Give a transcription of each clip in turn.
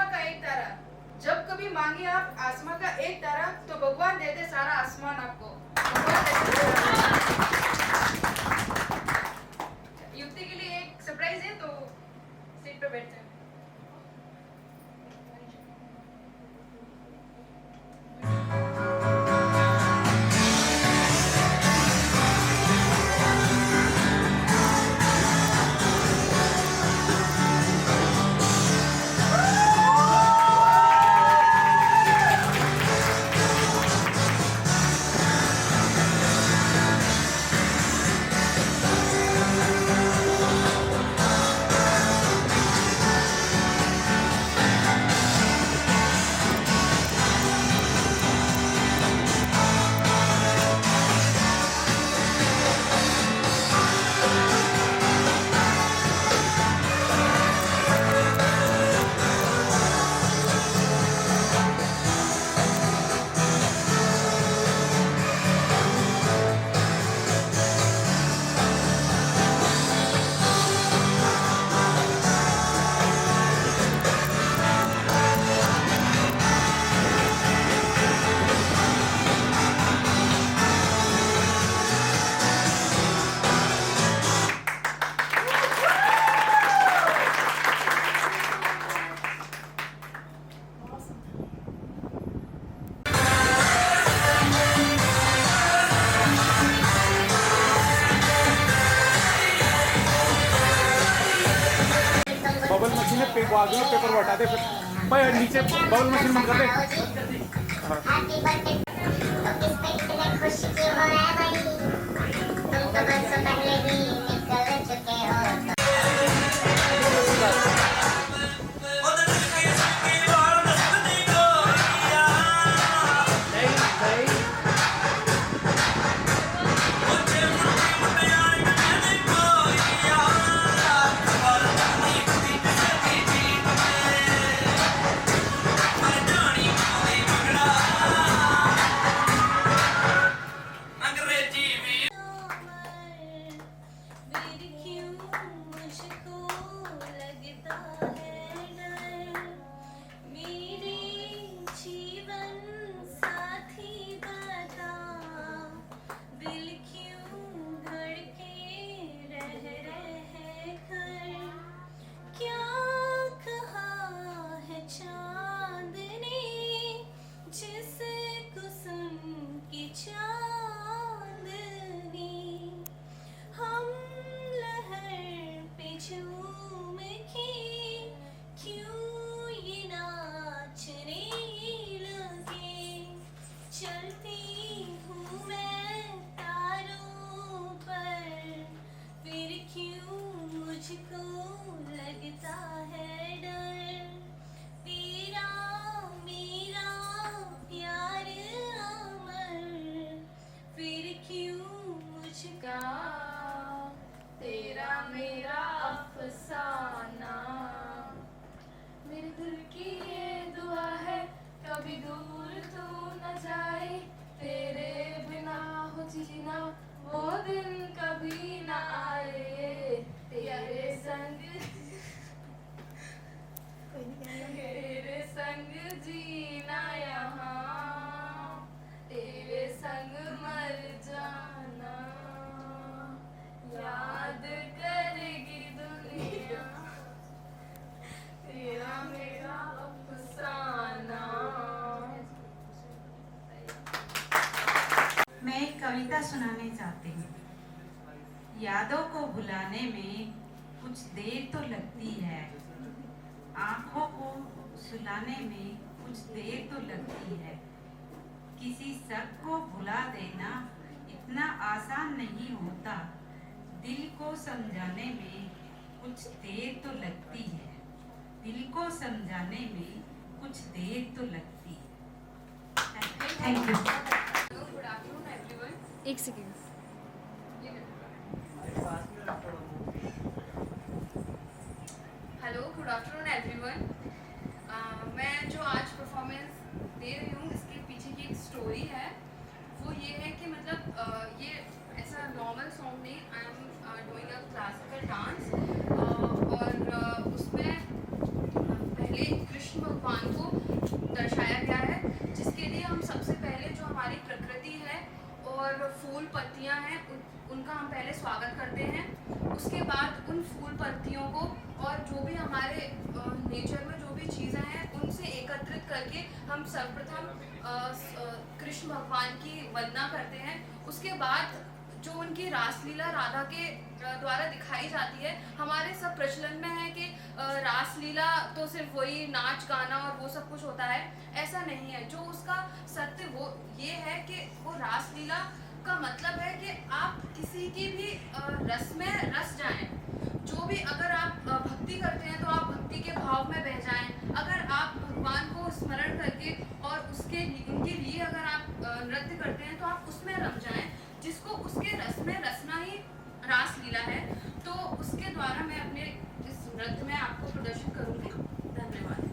का एक तारा, जब कभी मांगे आप आसमां का एक तारा तो भगवान दे दे सारा आसमान आपको। युक्ति के लिए एक सरप्राइज है, तो सीट पे बैठते हैं। बबल मशीन है, बाजू में पेपर हटा दे, फिर नीचे बबल मशीन बंद कर दे। हैप्पी बर्थडे तो किस पे इतने खुश क्यों हो रहा है भाई, तुम तो बरसों पहले ही निकल चुके हो। तेरा मेरा अफसाना, मेरे दिल की ये दुआ है कभी दूर तू न जाए, तेरे बिना हो जीना वो दिन कभी न आए, तेरे संग जीना यहाँ, तेरे संग मर जाना, याद करेगी दुनिया तेरा मेरा अफसाना। मैं एक कविता सुनाने चाहती हूँ। यादों को भुलाने में कुछ देर तो लगती है, आंखों को सुलाने में कुछ देर तो लगती है, किसी शक को भुला देना इतना आसान नहीं होता, दिल को समझाने में कुछ देर तो लगती है, दिल को समझाने में कुछ देर तो लगती है। Thank you. Good afternoon everyone. एक second. Hello, good afternoon everyone. मैं जो आज परफॉर्मेंस दे रही हूँ इसके पीछे की एक स्टोरी है। वो ये है कि मतलब ये ऐसा नॉर्मल सॉन्ग नहीं, I am doing a classical dance और उसमें पहले कृष्ण भगवान को दर्शाया गया है, जिसके लिए हम सबसे पहले जो हमारी प्रकृति है और फूल पत्तियां हैं उनका हम पहले स्वागत करते हैं। उसके बाद उन फूल पत्तियों को और जो भी हमारे नेचर में जो भी चीज़ें हैं उनसे एकत्रित करके हम सर्वप्रथम कृष्ण भगवान की वंदना करते हैं। उसके बाद जो उनकी रासलीला राधा के द्वारा दिखाई जाती है, हमारे सब प्रचलन में है कि रासलीला तो सिर्फ वही नाच गाना और वो सब कुछ होता है, ऐसा नहीं है। जो उसका सत्य वो ये है कि वो रासलीला का मतलब है कि आप किसी की भी रस में रस जाएं। जो भी अगर आप भक्ति करते हैं तो आप भक्ति के भाव में बह जाएं। अगर आप भगवान को स्मरण करके और उनके लिए अगर आप नृत्य करते हैं तो आप उसमें रम जाएं, जिसको उसके रस में रसना ही रासलीला है। तो उसके द्वारा मैं अपने इस नृत्य में आपको प्रदर्शन करूंगी। धन्यवाद।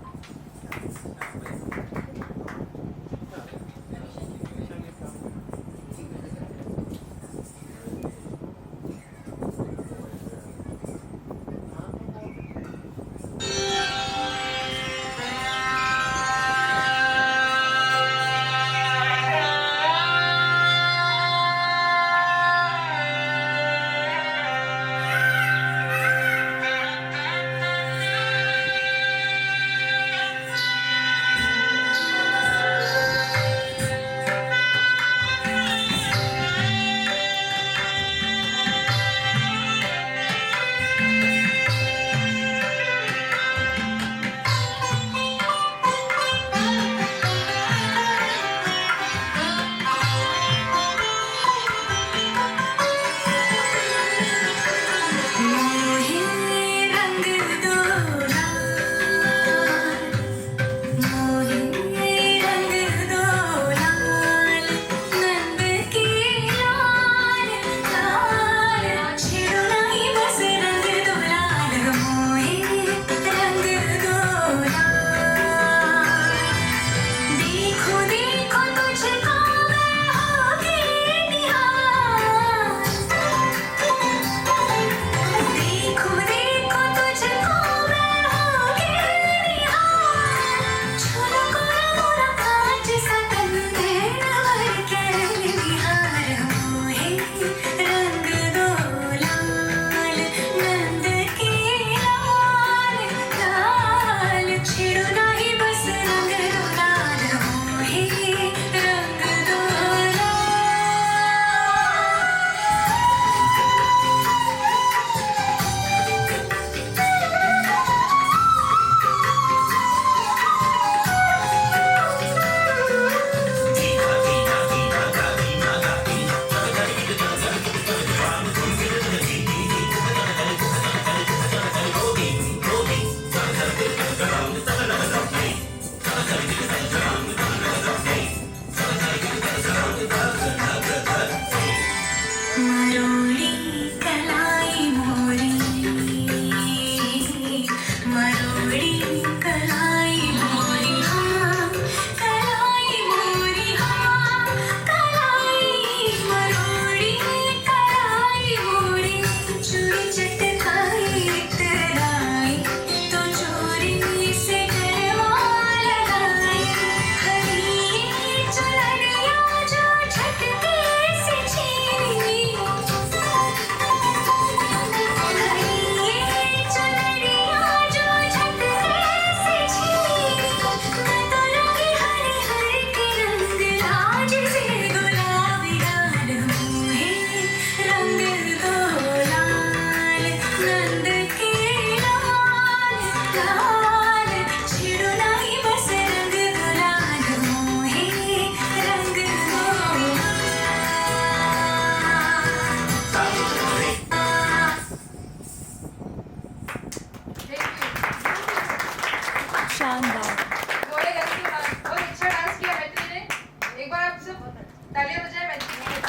तालियां बजाएं मैत्री के लिए।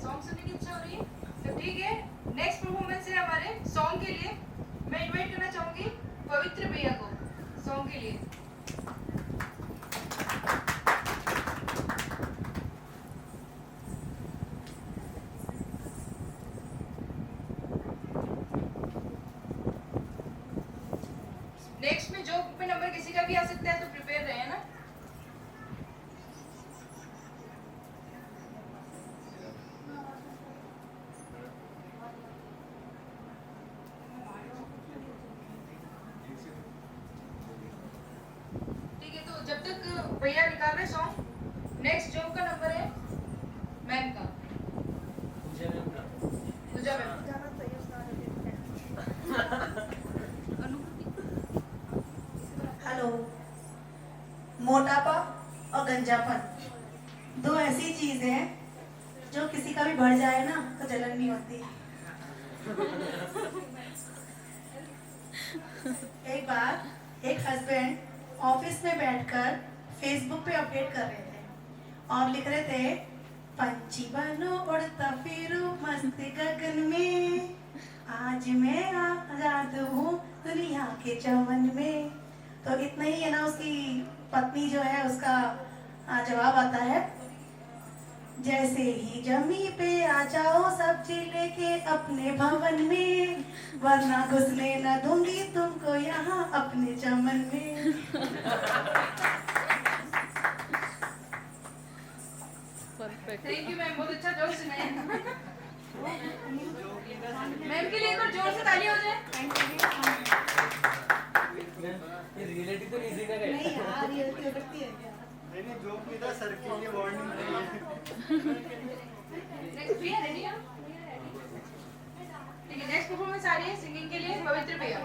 सॉन्ग सुनने की इच्छा हो रही है तो ठीक है। नेक्स्ट परफॉर्मेंस है हमारे सॉन्ग के लिए। मैं इनवाइट करना चाहूंगी पवित्र भैया को सॉन्ग के लिए। नेक्स्ट में जोक पे नंबर किसी का भी आ सकता है, तो प्रिपेयर रहे ना। ठीक है, तो जब तक भैया निकाल रहे सॉन्ग, नेक्स्ट जोक का नंबर है मैम का, पूजा मैम। हेलो। मोटापा और गंजापन दो ऐसी चीज हैं जो किसी का भी बढ़ जाए ना तो जलन नहीं होती। एक बार एक हस्बैंड ऑफिस में बैठकर फेसबुक पे अपडेट कर रहे थे और लिख रहे थे, पंछी बनो उड़ता फिरूं मस्त गगन में, आज मैं आजाद हूँ दुनिया के चमन में। तो इतना ही है ना, उसकी पत्नी जो है उसका जवाब आता है, जैसे ही जमी पे आ जाओ सब्जी लेके अपने भवन में, वरना घुसने न दूंगी तुमको यहाँ अपने चमन में। थैंक यू मैम, बहुत अच्छा जोक सुनाया। मैम के लिए एक बार जोर से ताली हो जाए। रियलिटी तो इजी ना नहीं यार, ये तो लगती है क्या? नहीं जोक नहीं था सर के लिए वार्निंग नहीं नेक्स्ट भैया रेडी है? ठीक है, नेक्स्ट परफॉर्मेंस आ रही है सिंगिंग के लिए पवित्र भैया।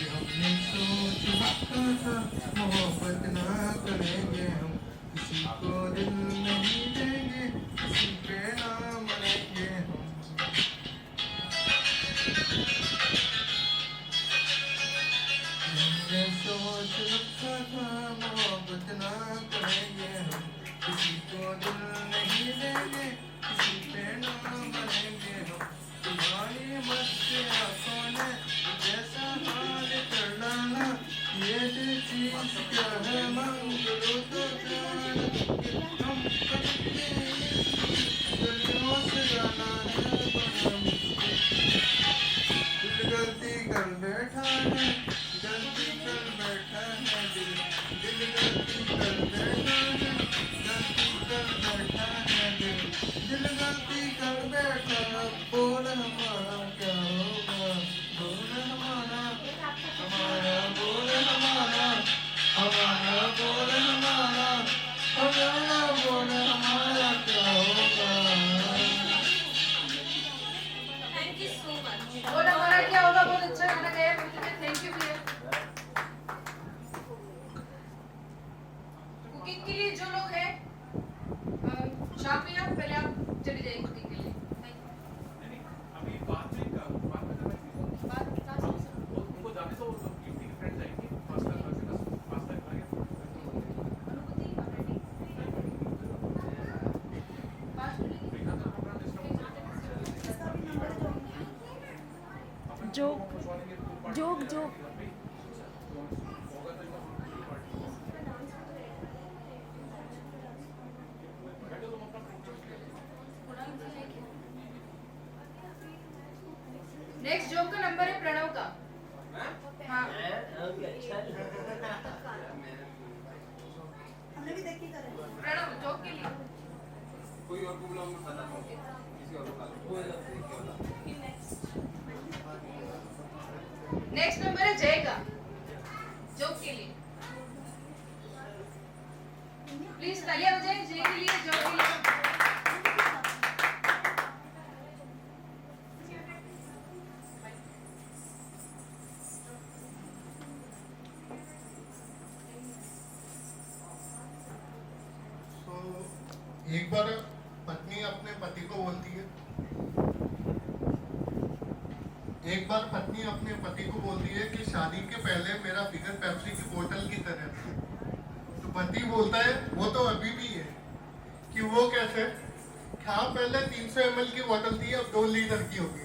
हमने सोच रखा था मोहब्बत ना करेंगे हम, किसी को दिल नहीं देंगे, किसी पे ना मरेंगे हम। हमने सोच रखा था मोहब्बत ना करेंगे हम, किसी को दिल नहीं देंगे, किसी पे ना मरेंगे हम। तुम्हारी मस्त आंखों ने जैसा हाल कर डाला, ये दिल चीज क्या है मांगो तो जान, हम करेंगे गलियों से जाना है बड़ा मुश्किल। दिल गलती कर बैठा है, गलती कर बैठा है दिल, दिल गलती कर बैठा है, गलती कर बैठा है दिल, दिल गलती कर बैठा। बोल हमारा क्या होगा, बोल हमारा, हमारा बोल हमारा, हमारा बोल हमारा, हमारा बोल हमारा क्या होगा। Thank you so much. बोल हमारा क्या होगा, बहुत अच्छा गाना गाया पवित्र भैया, थैंक यू भैया। कुकिंग के लिए जो लोग हैं, शाम भैया पहले आप चले जाइए कुकिंग के लिए। Thank you. अभी बात में करना है। बात उनको जाने दो, ड्यूटी के फ्रेंड जाएंगे, पास जोक जोक नेक्स्ट जोक का नंबर है प्रणव का। हाँ हमने भी देखी करें। प्रणव जोक के लिए कोई और को बुलाओ, मैं बताता हूँ किसी और को नेक्स्ट नंबर है जय का, जोक के लिए प्लीज तालियां हो जाए जय के लिए, जोक के लिए। एक बार पत्नी अपने पति को बोलती है, एक बार पत्नी अपने पति को बोलती है कि शादी के पहले मेरा फिगर पेप्सी की बोतल की तरह था। तो पति बोलता है वो तो अभी भी है, कि वो कैसे, हाँ पहले 300 ml की बोतल थी, अब 2 लीटर की होगी।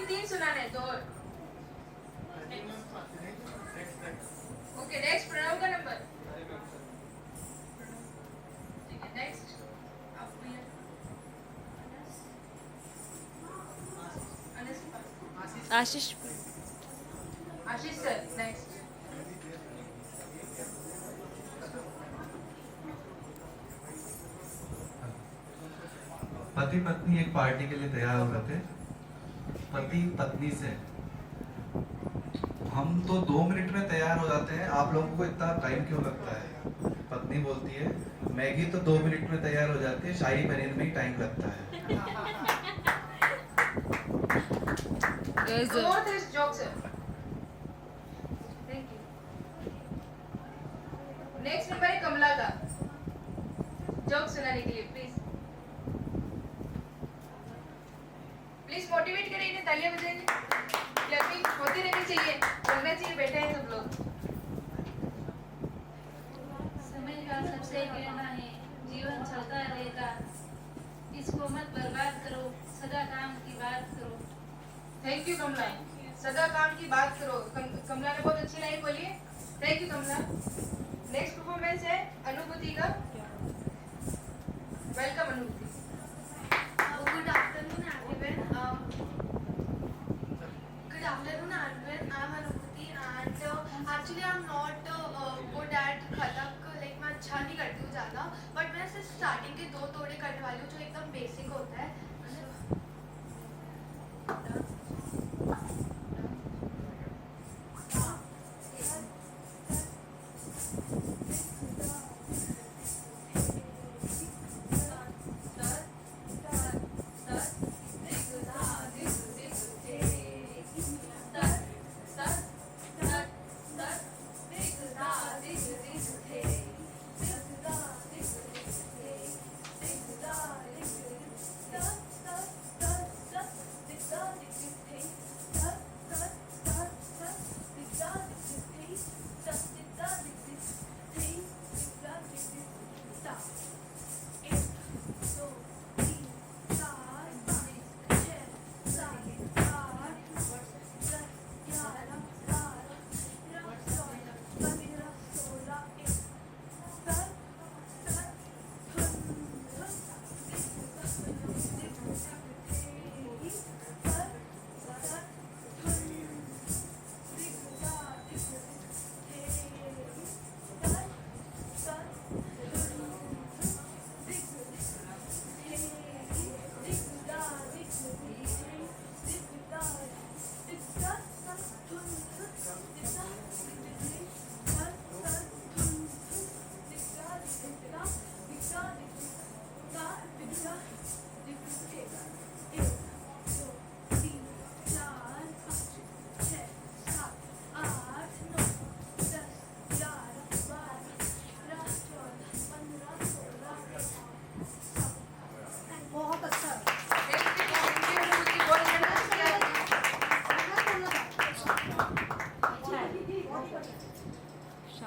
तीन सुनाने दो। ओके नेक्स्ट प्रणव का नंबर। ठीक है नेक्स्ट आप भैया अनस के पास आशीष आशीष सर नेक्स्ट। पति पत्नी एक पार्टी के लिए तैयार हो रहे थे। पति पत्नी से, हम तो 2 मिनट में तैयार हो जाते हैं, आप लोगों को इतना टाइम क्यों लगता है? पत्नी बोलती है मैगी तो 2 मिनट में तैयार हो जाती है, शाही पनीर में ही टाइम लगता है। More this joke sir. Thank you. Next number है कमला का जोक सुनाने के लिए प्लीज मोटिवेट करें इन्हें, तालियां बजाइए, क्लैपिंग होती रहनी चाहिए, करना चाहिए, बैठे हैं सब लोग। समय का सबसे गिरना है, जीवन चलता रहेगा, इसको मत बर्बाद करो, सदा काम की बात करो। थैंक यू कमला, सदा काम की बात करो। कमला ने बहुत अच्छी लाइन बोली है, thank you Kamala. Next performance है अनुभूति का, वेलकम अनुभूति। Good afternoon everyone. Good afternoon everyone. I'm Anubhuti and actually I'm not good at खतक, like मैं अच्छा नहीं करती हूँ ज़्यादा, but मैं सिर्फ स्टार्टिंग के 2 तोड़े करने वाली हूँ जो एकदम बेसिक होता है।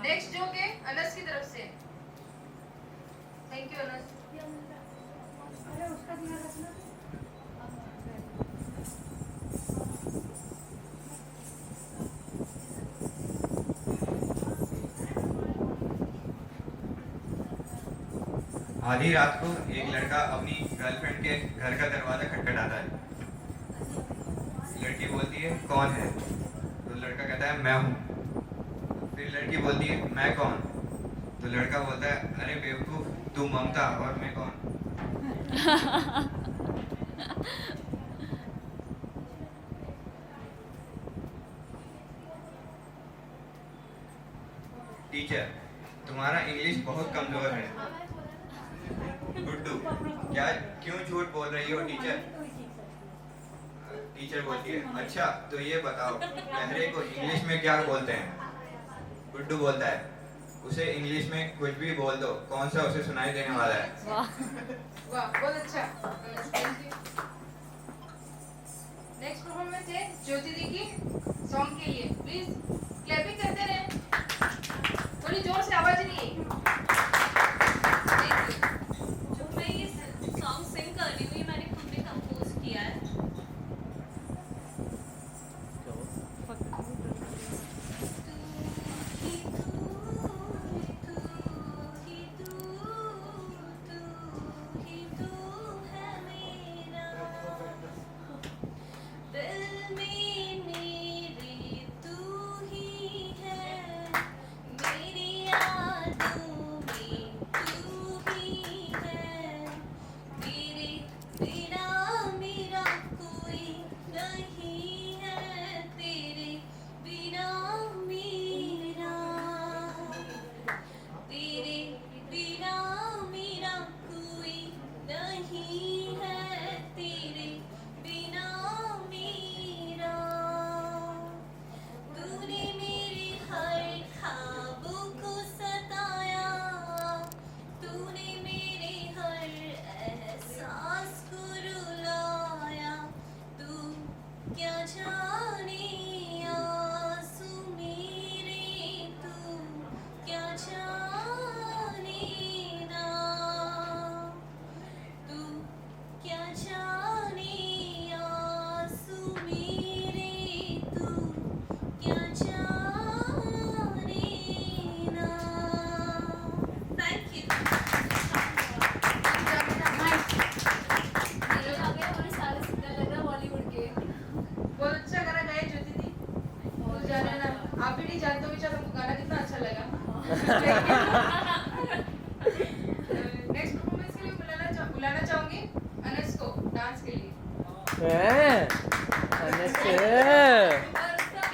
नेक्स्ट जो के अनस की तरफ से, थैंक यू अनस। अरे उसका ध्यान रखना। आधी रात को एक लड़का अपनी गर्लफ्रेंड के घर का दरवाजा खटखटाता है। लड़की बोलती है कौन है? तो लड़का कहता है मैं हूँ। फिर लड़की बोलती है मैं कौन? तो लड़का बोलता है अरे बेवकूफ, तू ममता और मैं कौन? टीचर, तुम्हारा इंग्लिश बहुत कमजोर है। गुड्डू, क्या क्यों झूठ बोल रही हो टीचर? टीचर बोलती है अच्छा तो ये बताओ लहरे को इंग्लिश में क्या बोलते हैं? गुड्डू बोलता है उसे इंग्लिश में कुछ भी बोल दो, कौन सा उसे सुनाई देने वाला है? वाह बहुत अच्छा, थैंक यू। नेक्स्ट परफॉर्मेंस है ज्योति दी की सॉन्ग के लिए, प्लीज क्लैपिंग करते रहें, थोड़ी जोर से आवाज नहीं है।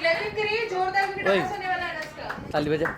क्लैपिंग करिए जोरदार क्योंकि डांस होने वाला है अनुष्का। ताली बजा।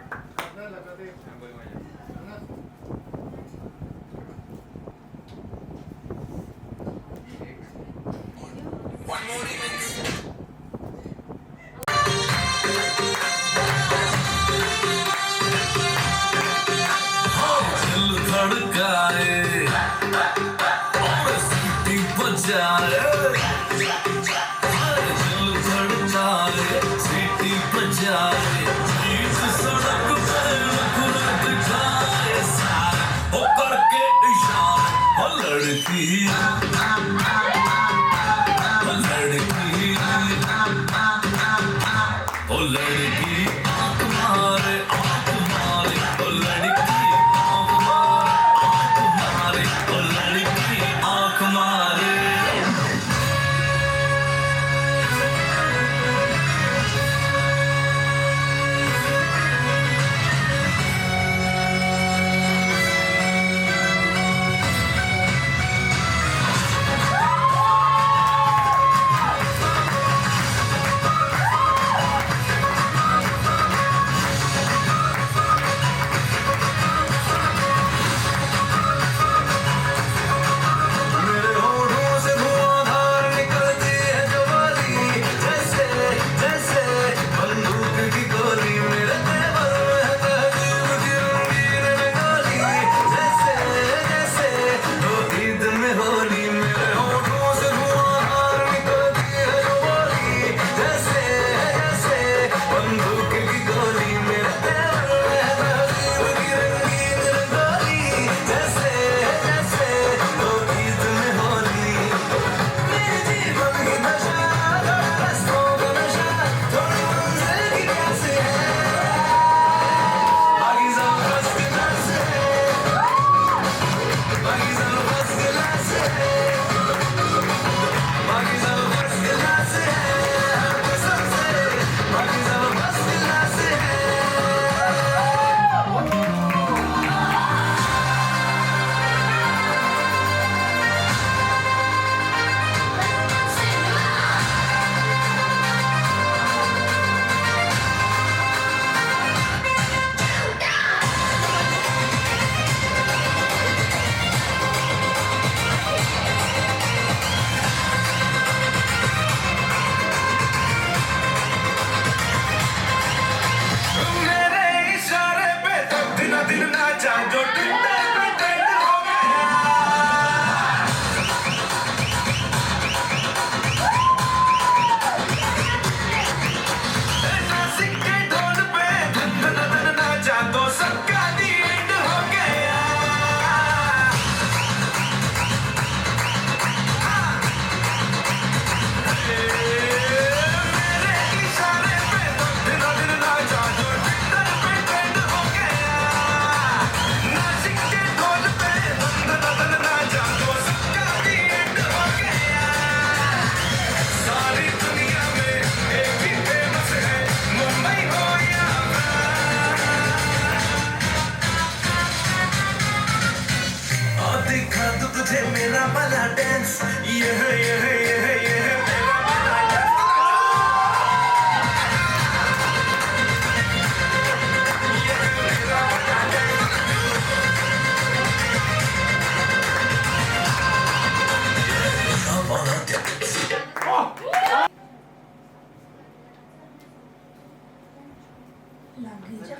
लग जा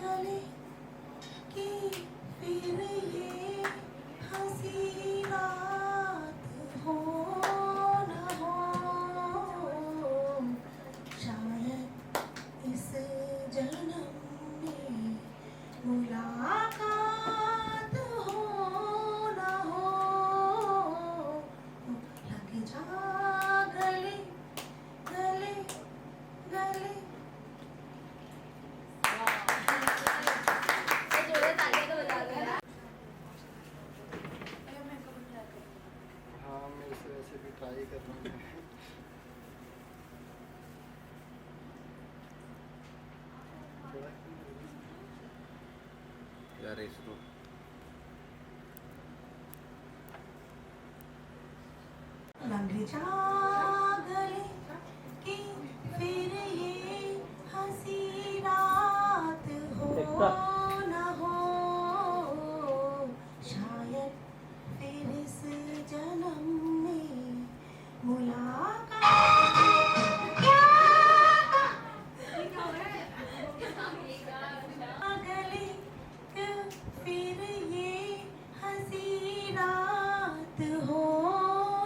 गले कि फिर ये हंसी रात हो न हो, शायद इस जन्म में मुलाकात हो न हो। लग जा गले गले गले। हाँ मैं इसे ऐसे भी ट्राई कर रहा हूँ। यार इसको जा गले कि फिर ये हंसी रात हो न हो, शायद फिर इस जन्म में मुलाकात गले कि फिर ये हंसी रात हो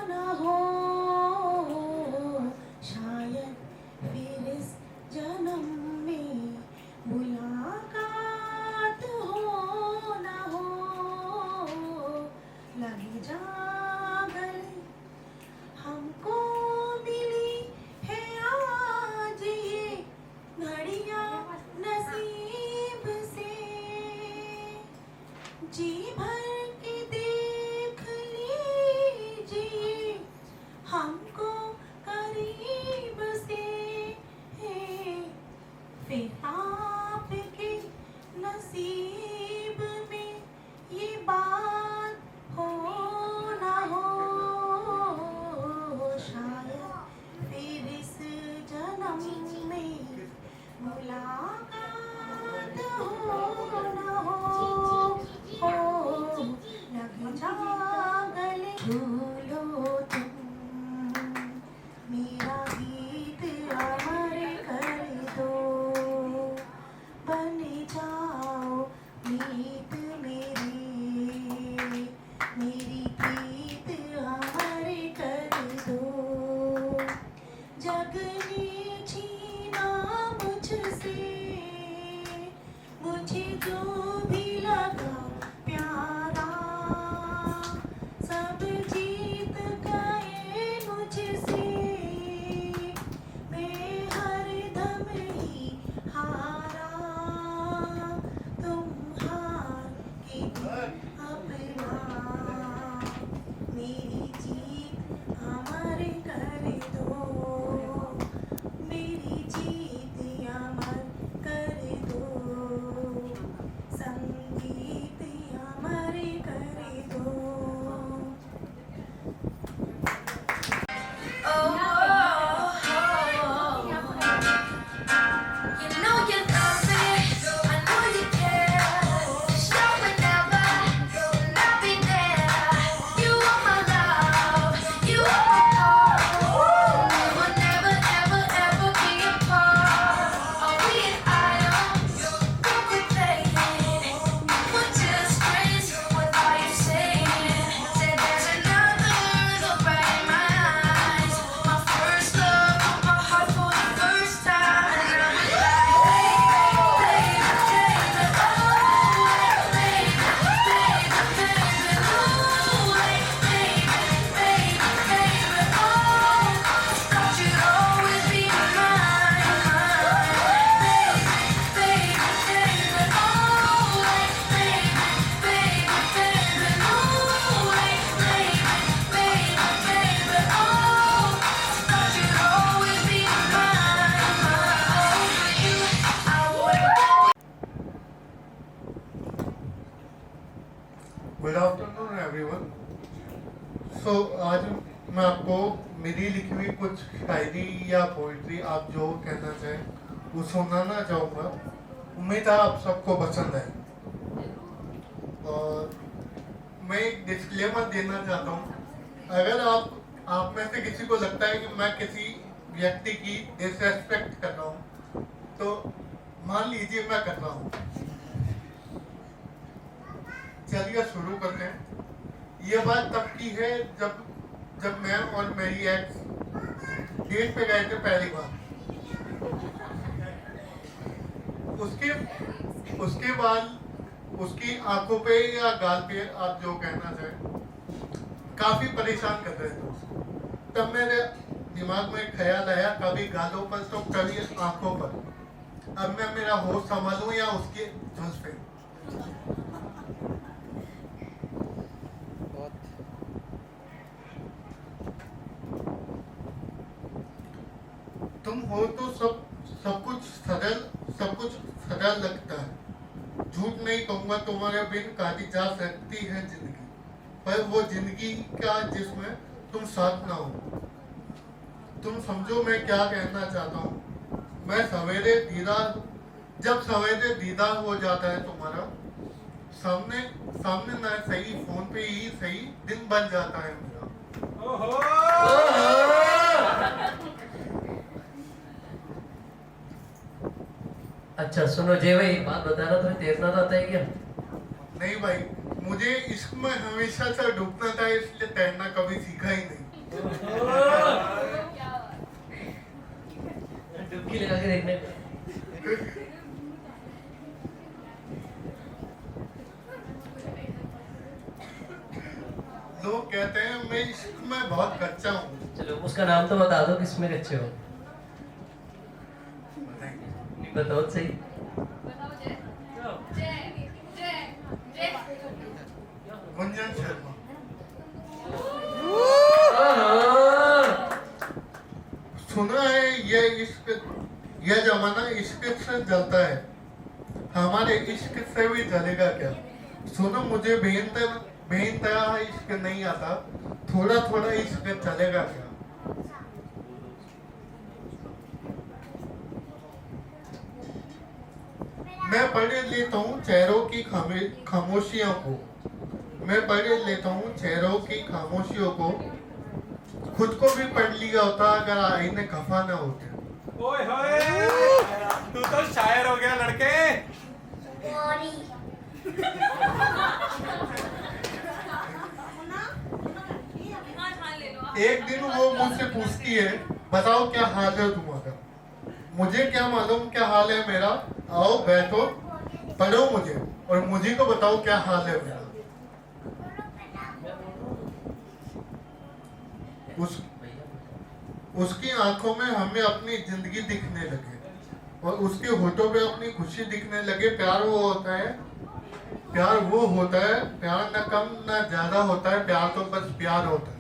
न हो, शायद फिर इस जन्म में मुलाकात हो न हो, लग जा गले हमको मिली है आज ये घड़ियां नसीब से, जी भर के देख लीजिए हमको करीब से, फिर आपके नसीब में ये बात हो न हो, शायद फिर इस जन्म में मुलाकात हो न हो, लग जा गले भूलो तुम मेरा गीत अमर कर दो, बन जाओ मीत मेरी गीत अमर कर दो, जग ने छीना मुझसे मुझे जो भी लगा प्यारा, सब जीत गए मुझसे, मैं हरदम ही हारा, तुम हार के अपना मेरी जीत अमर कर दो, मेरी जीत अमर कर दो, संगीत अमर कर दो। Good afternoon everyone. सो आज मैं आपको मेरी लिखी हुई कुछ शायरी या पोइट्री, आप जो कहना चाहें वो सुनाना चाहूँगा। उम्मीद है आप सबको पसंद आए। और मैं एक डिस्क्लेमर देना चाहता हूँ, अगर आप में से किसी को लगता है कि मैं किसी व्यक्ति की डिसरेस्पेक्ट कर रहा हूँ तो मान लीजिए मैं कर रहा हूँ। चलिए शुरू करते हैं। ये बात तब की है जब मैं और मेरी एक्स डेट पे गए थे पहली बार। उसके बाद उसकी आंखों पे या गाल पे, आप जो कहना चाहें, काफी परेशान कर रहे थे उसको। तब मेरे दिमाग में ख्याल आया कभी गालों पर तो कभी आंखों पर, अब मैं मेरा होश संभालूं या उसके झुंझ पे। तुम हो तो सब कुछ सरल लगता है। झूठ नहीं कहूंगा, तुम्हारे बिन काटी जा सकती है जिंदगी, पर वो जिंदगी का जिसमें तुम साथ ना हो। तुम समझो मैं क्या कहना चाहता हूँ। मैं सवेरे दीदार हो जाता है तुम्हारा, सामने ना सही, फोन पे ही सही, दिन बन जाता है मेरा। अच्छा सुनो जय भाई, एक बात बता रहा था, तैरना आता है क्या? नहीं भाई, मुझे इश्क में हमेशा से डूबना था, इसलिए तैरना कभी सीखा ही नहीं। डुबकी लगा के देखने। लोग कहते हैं मैं इश्क में बहुत कच्चा हूँ। चलो उसका नाम तो बता दो, किसमें कच्चे हो? नहीं बताओ तो सही। गुंजन शर्मा। सुना है यह जमाना इश्क से जलता है, हमारे इश्क से भी जलेगा क्या? सुनो मुझे बेइंतहा इश्क नहीं आता, थोड़ा थोड़ा इश्क चलेगा क्या? मैं पढ़ लेता हूँ चेहरों की खामोशियों को, मैं पढ़ लेता हूँ चेहरों की खामोशियों को, खुद को भी पढ़ लिया होता अगर आईने खफा ना होते। ओए होए, तू तो शायर हो गया लड़के। एक दिन वो मुझसे पूछती है, बताओ क्या हाल है तुम्हारा? मुझे क्या मालूम क्या हाल है मेरा, आओ बैठो पढ़ो मुझे और मुझे को बताओ क्या हाल है मेरा। उसकी आंखों में हमें अपनी जिंदगी दिखने लगे और उसके होठों पे अपनी खुशी दिखने लगे। प्यार वो होता है, प्यार न कम न ज्यादा होता है, प्यार तो बस प्यार होता है।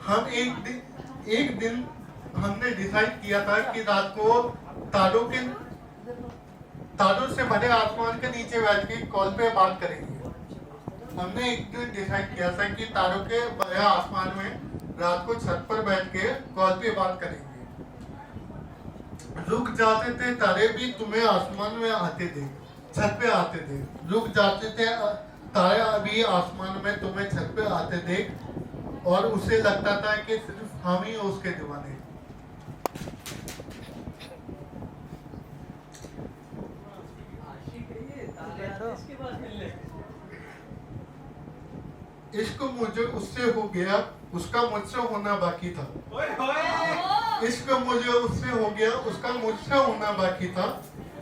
हम एक दिन हमने डिसाइड किया था कि रात को तारों से भरे आसमान के नीचे बैठ के कॉल पे बात करेंगे। हमने एक दिन डिसाइड किया था कि तारों के भरे आसमान में रात को छत पर बैठ के कॉल पे बात करेंगे। रुक जाते थे तारे भी तुम्हें आसमान में आते थे, छत पे आते थे। रुक जाते थे तारे अभी आसमान में तुम्हें छत पे आते थे और उसे लगता था कि सिर्फ हम ही उसके दीवाने। इश्क मुझे उससे हो गया, उसका मुझसे होना बाकी था। इश्क मुझे उससे हो गया, उसका मुझसे होना बाकी था।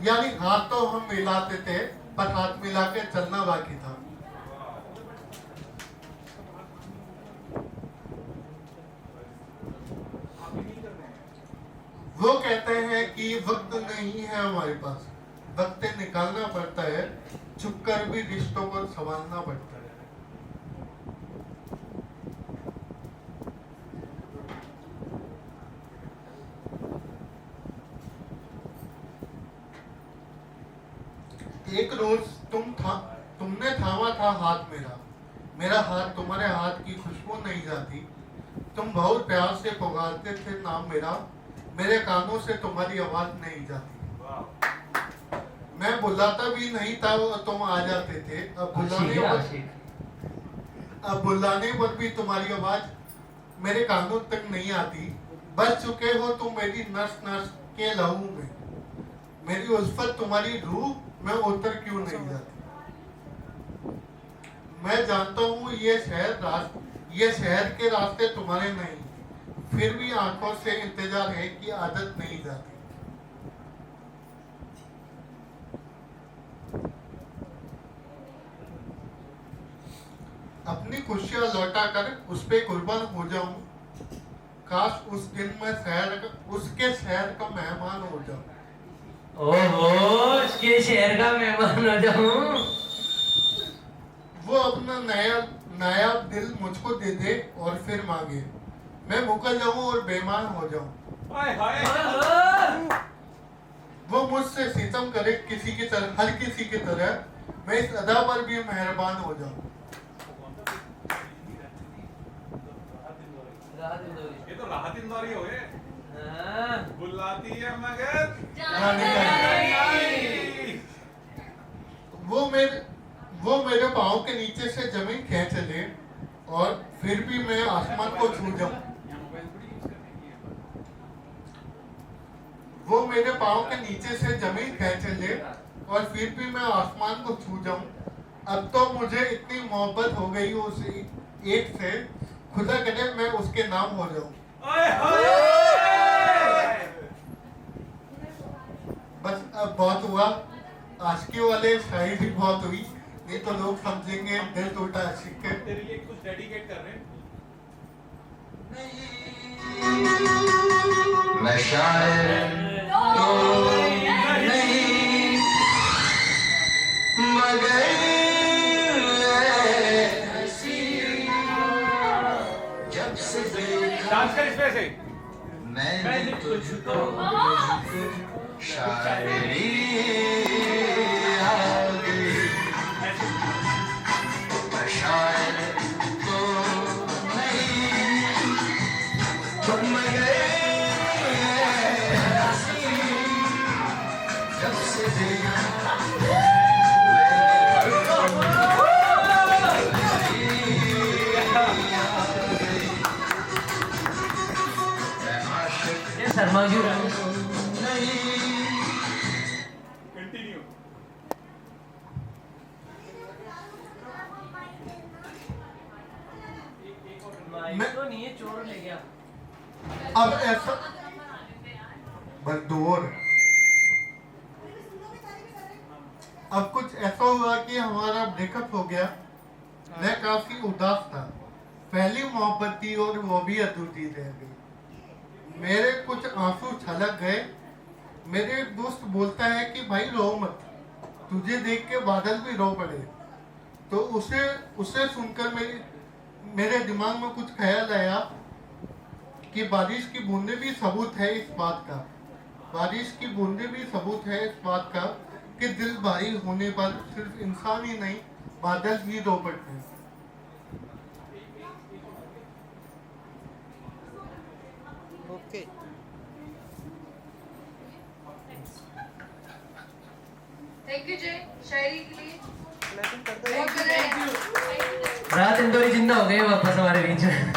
यानी हाथ तो हम मिलाते थे पर हाथ मिला के चलना बाकी था। वो कहते हैं कि वक्त नहीं है हमारे पास, वक्त निकालना पड़ता है, छुप कर भी रिश्तों को संभालना पड़ता है। एक रोज तुमने थामा था हाथ मेरा हाथ तुम्हारे हाथ की खुशबू नहीं जाती। तुम बहुत प्यार से पुकारते थे नाम मेरे कानों से तुम्हारी आवाज नहीं जाती। मैं बुलाता भी नहीं था तुम आ जाते थे। अब बुलाने पर भी तुम्हारी आवाज मेरे कानों तक नहीं आती। बस चुके हो तुम मेरी नस नस के लहू में, मेरी उल्फत तुम्हारी रूह में उतर क्यों नहीं जाती। मैं जानता हूँ ये शहर के रास्ते तुम्हारे नहीं, फिर भी आंखों से इंतजार है कि आदत नहीं जाती। अपनी खुशियां लौटा कर उस पे कुर्बान हो जाऊं, काश उस दिन मैं उसके शहर का मेहमान हो जाऊं। ओहो, उसके शहर का मेहमान हो जाऊं। वो अपना नया दिल मुझको दे दे और फिर मांगे, मैं मुकर जाऊं और बेईमान हो जाऊं। वो मुझसे सितम करे किसी की तरह, हर किसी की तरह, मैं इस अदा पर भी मेहरबान हो जाऊं। ये तो राहत इंदौरी हो गए। बुलाती है मगर वो मेरे पाँव के नीचे से जमीन खींच ले और फिर भी मैं आसमान को छू जाऊं। वो मेरे पाँव के नीचे से जमीन खींच ले और फिर भी मैं आसमान को छू जाऊं। अब तो मुझे इतनी मोहब्बत हो गई उस एक से, खुदा करे मैं उसके नाम हो जाऊं। बस अब बहुत हुआ, आशिकी वाले शायरी भी बहुत हुई, नहीं तो लोग समझेंगे दिल टूटा आशिक के। तेरे लिए कुछ डेडिकेट कर रहे हैं। मैं शायर तो नहीं मगर जब से डांस कर इसमें से। मैंने तुझको शायरी आ गई। मैं शायर तो नहीं मगर जब से शर्मा जी कंटिन्यू। मैं तो नहीं है, चोर ले गया। अब ऐसा बस दूर। अब कुछ ऐसा हुआ कि हमारा ब्रेकअप हो गया। मैं काफी उदास था, पहली मोहब्बत थी और वो भी अधूरी रह गई। मेरे कुछ आंसू छलक गए। मेरे एक दोस्त बोलता है कि भाई रो मत, तुझे देख के बादल भी रो पड़े। तो उसे सुनकर मेरे दिमाग में कुछ ख्याल आया कि बारिश की बूंदे भी सबूत है इस बात का, बारिश की बूंदे भी सबूत है इस बात का कि दिल भारी होने पर सिर्फ इंसान ही नहीं बादल भी रो पड़ते हैं। ओके थैंक यू जय शायरी के लिए। रात इंदौरी जिंदा हो गए वापस हमारे बीच में।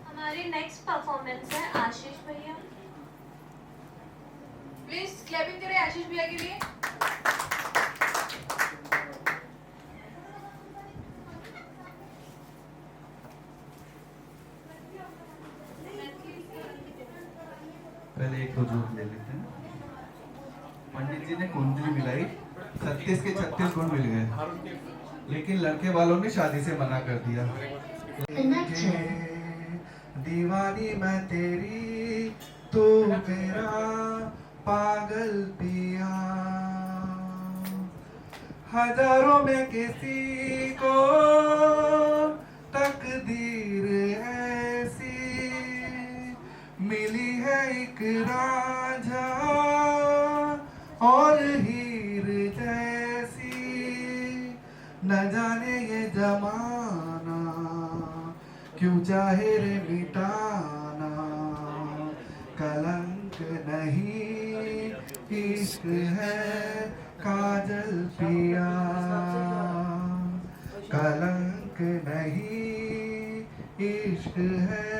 हमारी नेक्स्ट परफॉर्मेंस है आशीष भैया। प्लीज क्लैपिंग करें आशीष भैया के लिए। पहले एक दो जोक ले लेते हैं। पंडित जी ने कुंडली मिलाई, 36 के 36 गुण मिल गए, लेकिन लड़के वालों ने शादी से मना कर दिया। दीवानी मैं तेरी, तू मेरा पागल पिया, हजारों में किसी को तकदीर ऐसी मिली है, एक राजा और हीर जैसी, न जाने ये जमाना क्यों चाहे रे मिटाना, कलंक नहीं इश्क है काजल पिया, कलंक नहीं इश्क है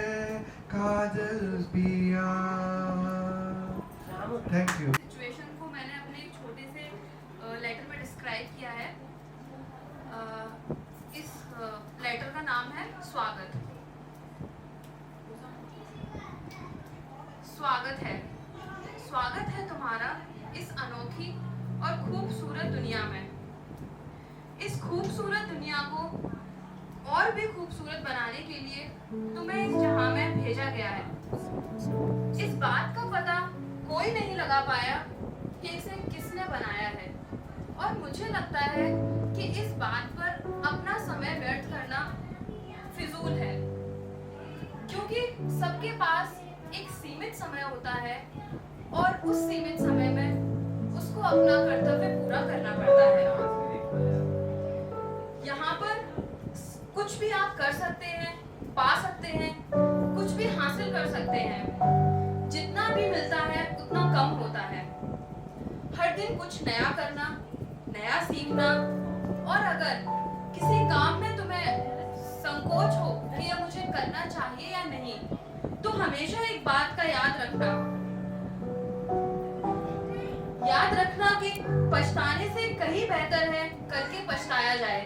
काजल पिया। Thank you. सिचुएशन को मैंने अपने एक छोटे से लेटर में डिस्क्राइब किया है। इस लेटर का नाम है स्वागत। स्वागत है तुम्हारा इस अनोखी और खूबसूरत दुनिया में। इस खूबसूरत दुनिया को और भी खूबसूरत बनाने के लिए तुम्हें इस जहां में भेजा गया है। इस बात का पता कोई कोई नहीं लगा पाया कि इसे किसने बनाया है। और मुझे लगता है कि इस बात पर अपना समय व्यर्थ करना फिजूल है, क्योंकि सबके पास एक सीमित समय होता है और उस सीमित समय में उसको अपना कर्तव्य पूरा करना पड़ता है। यहाँ पर कुछ भी आप कर सकते हैं, पा सकते हैं, कुछ भी हासिल कर सकते हैं। जितना भी मिलता है उतना कम होता है। हर दिन कुछ नया करना, नया सीखना, और अगर किसी काम में तुम्हें संकोच हो कि यह मुझे करना चाहिए या नहीं, तो हमेशा एक बात का याद रखना कि पछताने से कहीं बेहतर है करके पछताया जाए।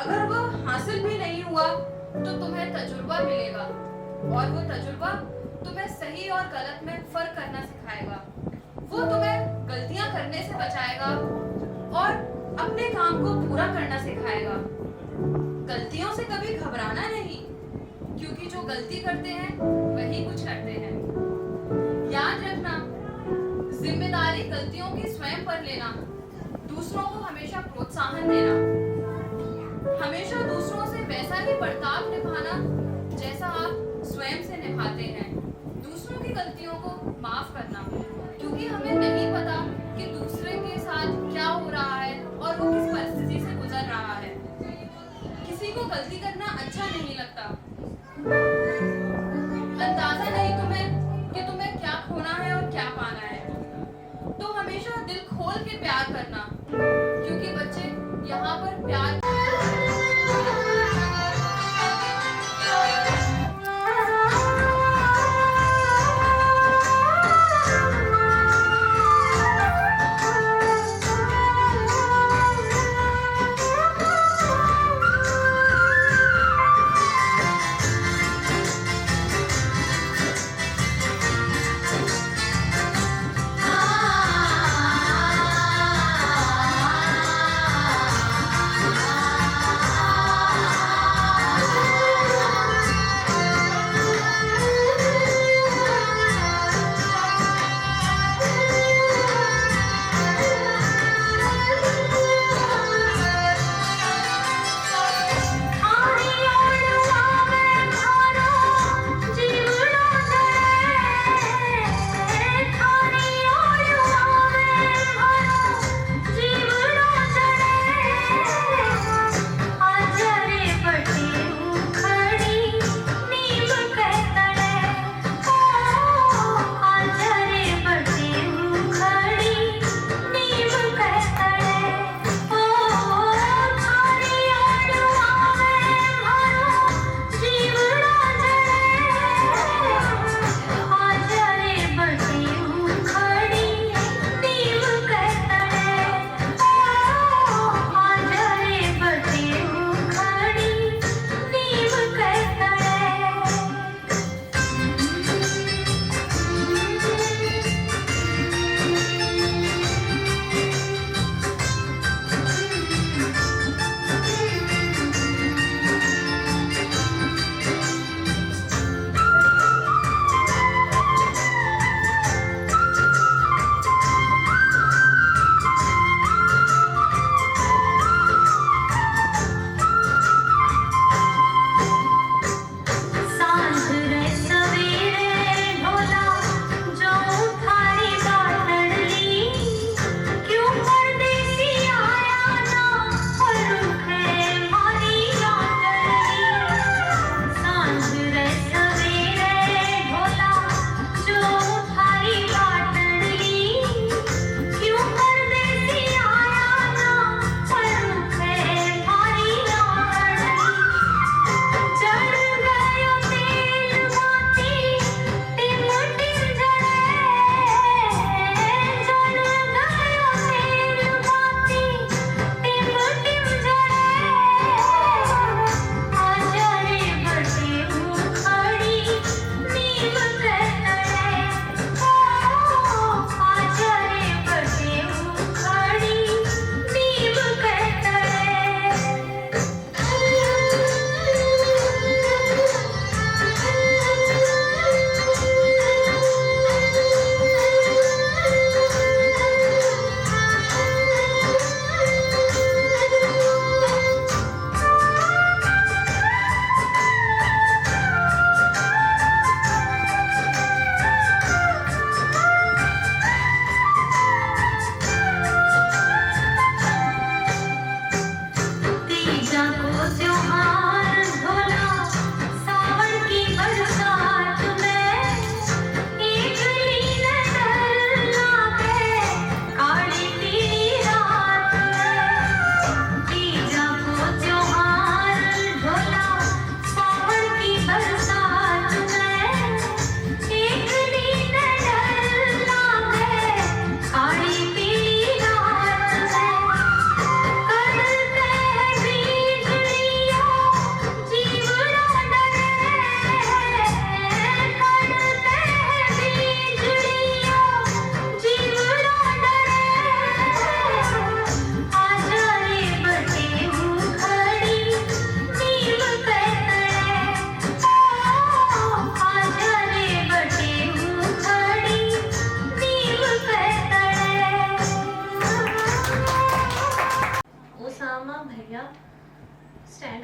अगर वह हासिल भी नहीं हुआ तो तुम्हें तजुर्बा मिलेगा, और वो तजुर्बा तुम्हें सही और गलत में फर्क करना सिखाएगा। वो तुम्हें गलतियां करने से बचाएगा और अपने काम को पूरा करना सिखाएगा। गलतियों से कभी घबराना नहीं, क्योंकि जो गलती करते हैं वही कुछ करते हैं। याद रखना, जिम्मेदारी गलतियों की स्वयं पर लेना, दूसरों को हमेशा प्रोत्साहन देना, हमेशा दूसरों से वैसा ही बर्ताव निभाना जैसा आप स्वयं से निभाते हैं। दूसरों की गलतियों को माफ करना, क्योंकि हमें नहीं पता कि दूसरे के साथ क्या हो रहा है और वो किस परिस्थिति से गुजर रहा है। किसी को गलती करना अच्छा नहीं लगता। अंदाजा नहीं तुम्हें कि तुम्हें क्या खोना है और क्या पाना है। तो हमेशा दिल खोल के प्यार करना, क्योंकि बच्चे यहाँ पर प्यार आ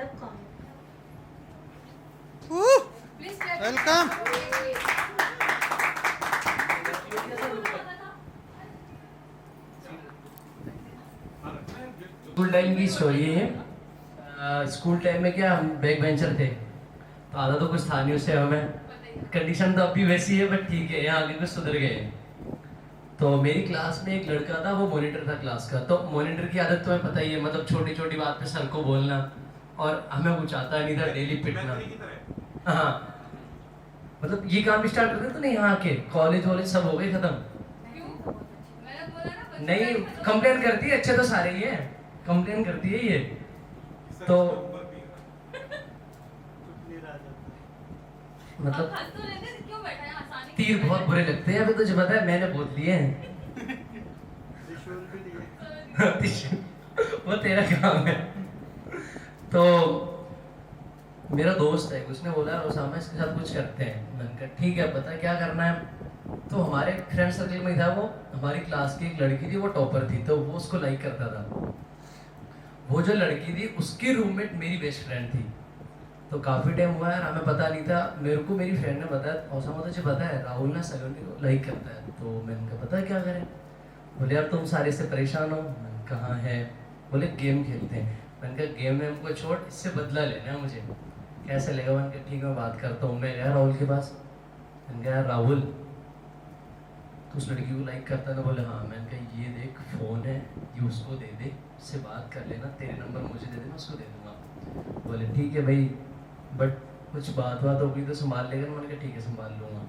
stand up comedy. Welcome. School time की स्टोरी है। स्कूल टाइम में क्या हम बैक बेंचर थे, तो आधा तो कुछ था नहीं उससे हमें। कंडीशन तो अभी वैसी है बट ठीक है, यहाँ आगे कुछ सुधर गए। तो मेरी क्लास में एक लड़का था, वो मॉनिटर था क्लास का। तो मॉनिटर की आदत तुम्हें पता ही है, मतलब छोटी छोटी बात पे सर को बोलना, और हमें कुछ आता नहीं था, डेली पिटना। हाँ, मतलब ये काम स्टार्ट करते तो नहीं, यहाँ के कॉलेज वॉलेज सब हो गए खत्म। नहीं, कंप्लेन करती है, अच्छे तो सारे ही है, कंप्लेन करती है ये। तो मतलब तीर बहुत बुरे लगते हैं, अभी तुझे पता है मैंने बहुत लिए हैं। वो तेरा काम है। तो मेरा दोस्त है, उसने बोला उसामा इसके साथ कुछ करते हैं। मैंने कहा ठीक है, पता क्या करना है। तो हमारे फ्रेंड सर्कल में था, वो हमारी क्लास की एक लड़की थी, वो टॉपर थी, तो वो उसको लाइक करता था। वो जो लड़की थी उसकी रूममेट मेरी बेस्ट फ्रेंड थी। तो काफ़ी टाइम हुआ यार, हमें पता नहीं था। मेरे को मेरी फ्रेंड ने बताया, ओसामा तुझे पता है राहुल ना सलोनी को लाइक करता है। तो मैंने कहा पता है, क्या करें। बोले यार तुम सारे से परेशान हो। मैंने कहा है। बोले गेम खेलते हैं। मैंने कहा गेम में हमको छोड़, इससे बदला लेना है मुझे, कैसे लेगा। मैंने कहा ठीक है, मैं बात करता हूँ। मैं गया राहुल के पास। मैंने कहा राहुल तो उस लड़की को लाइक करता ना। बोले हाँ। मैंने कहा ये देख फ़ोन है, ये उसको दे दे, उससे बात कर लेना, तेरे नंबर मुझे दे देना, उसको दे दूँगा। बोले ठीक है भाई, बट कुछ बात होगी तो संभाल लेगा। मैंने कहा ठीक है, संभाल लूँगा।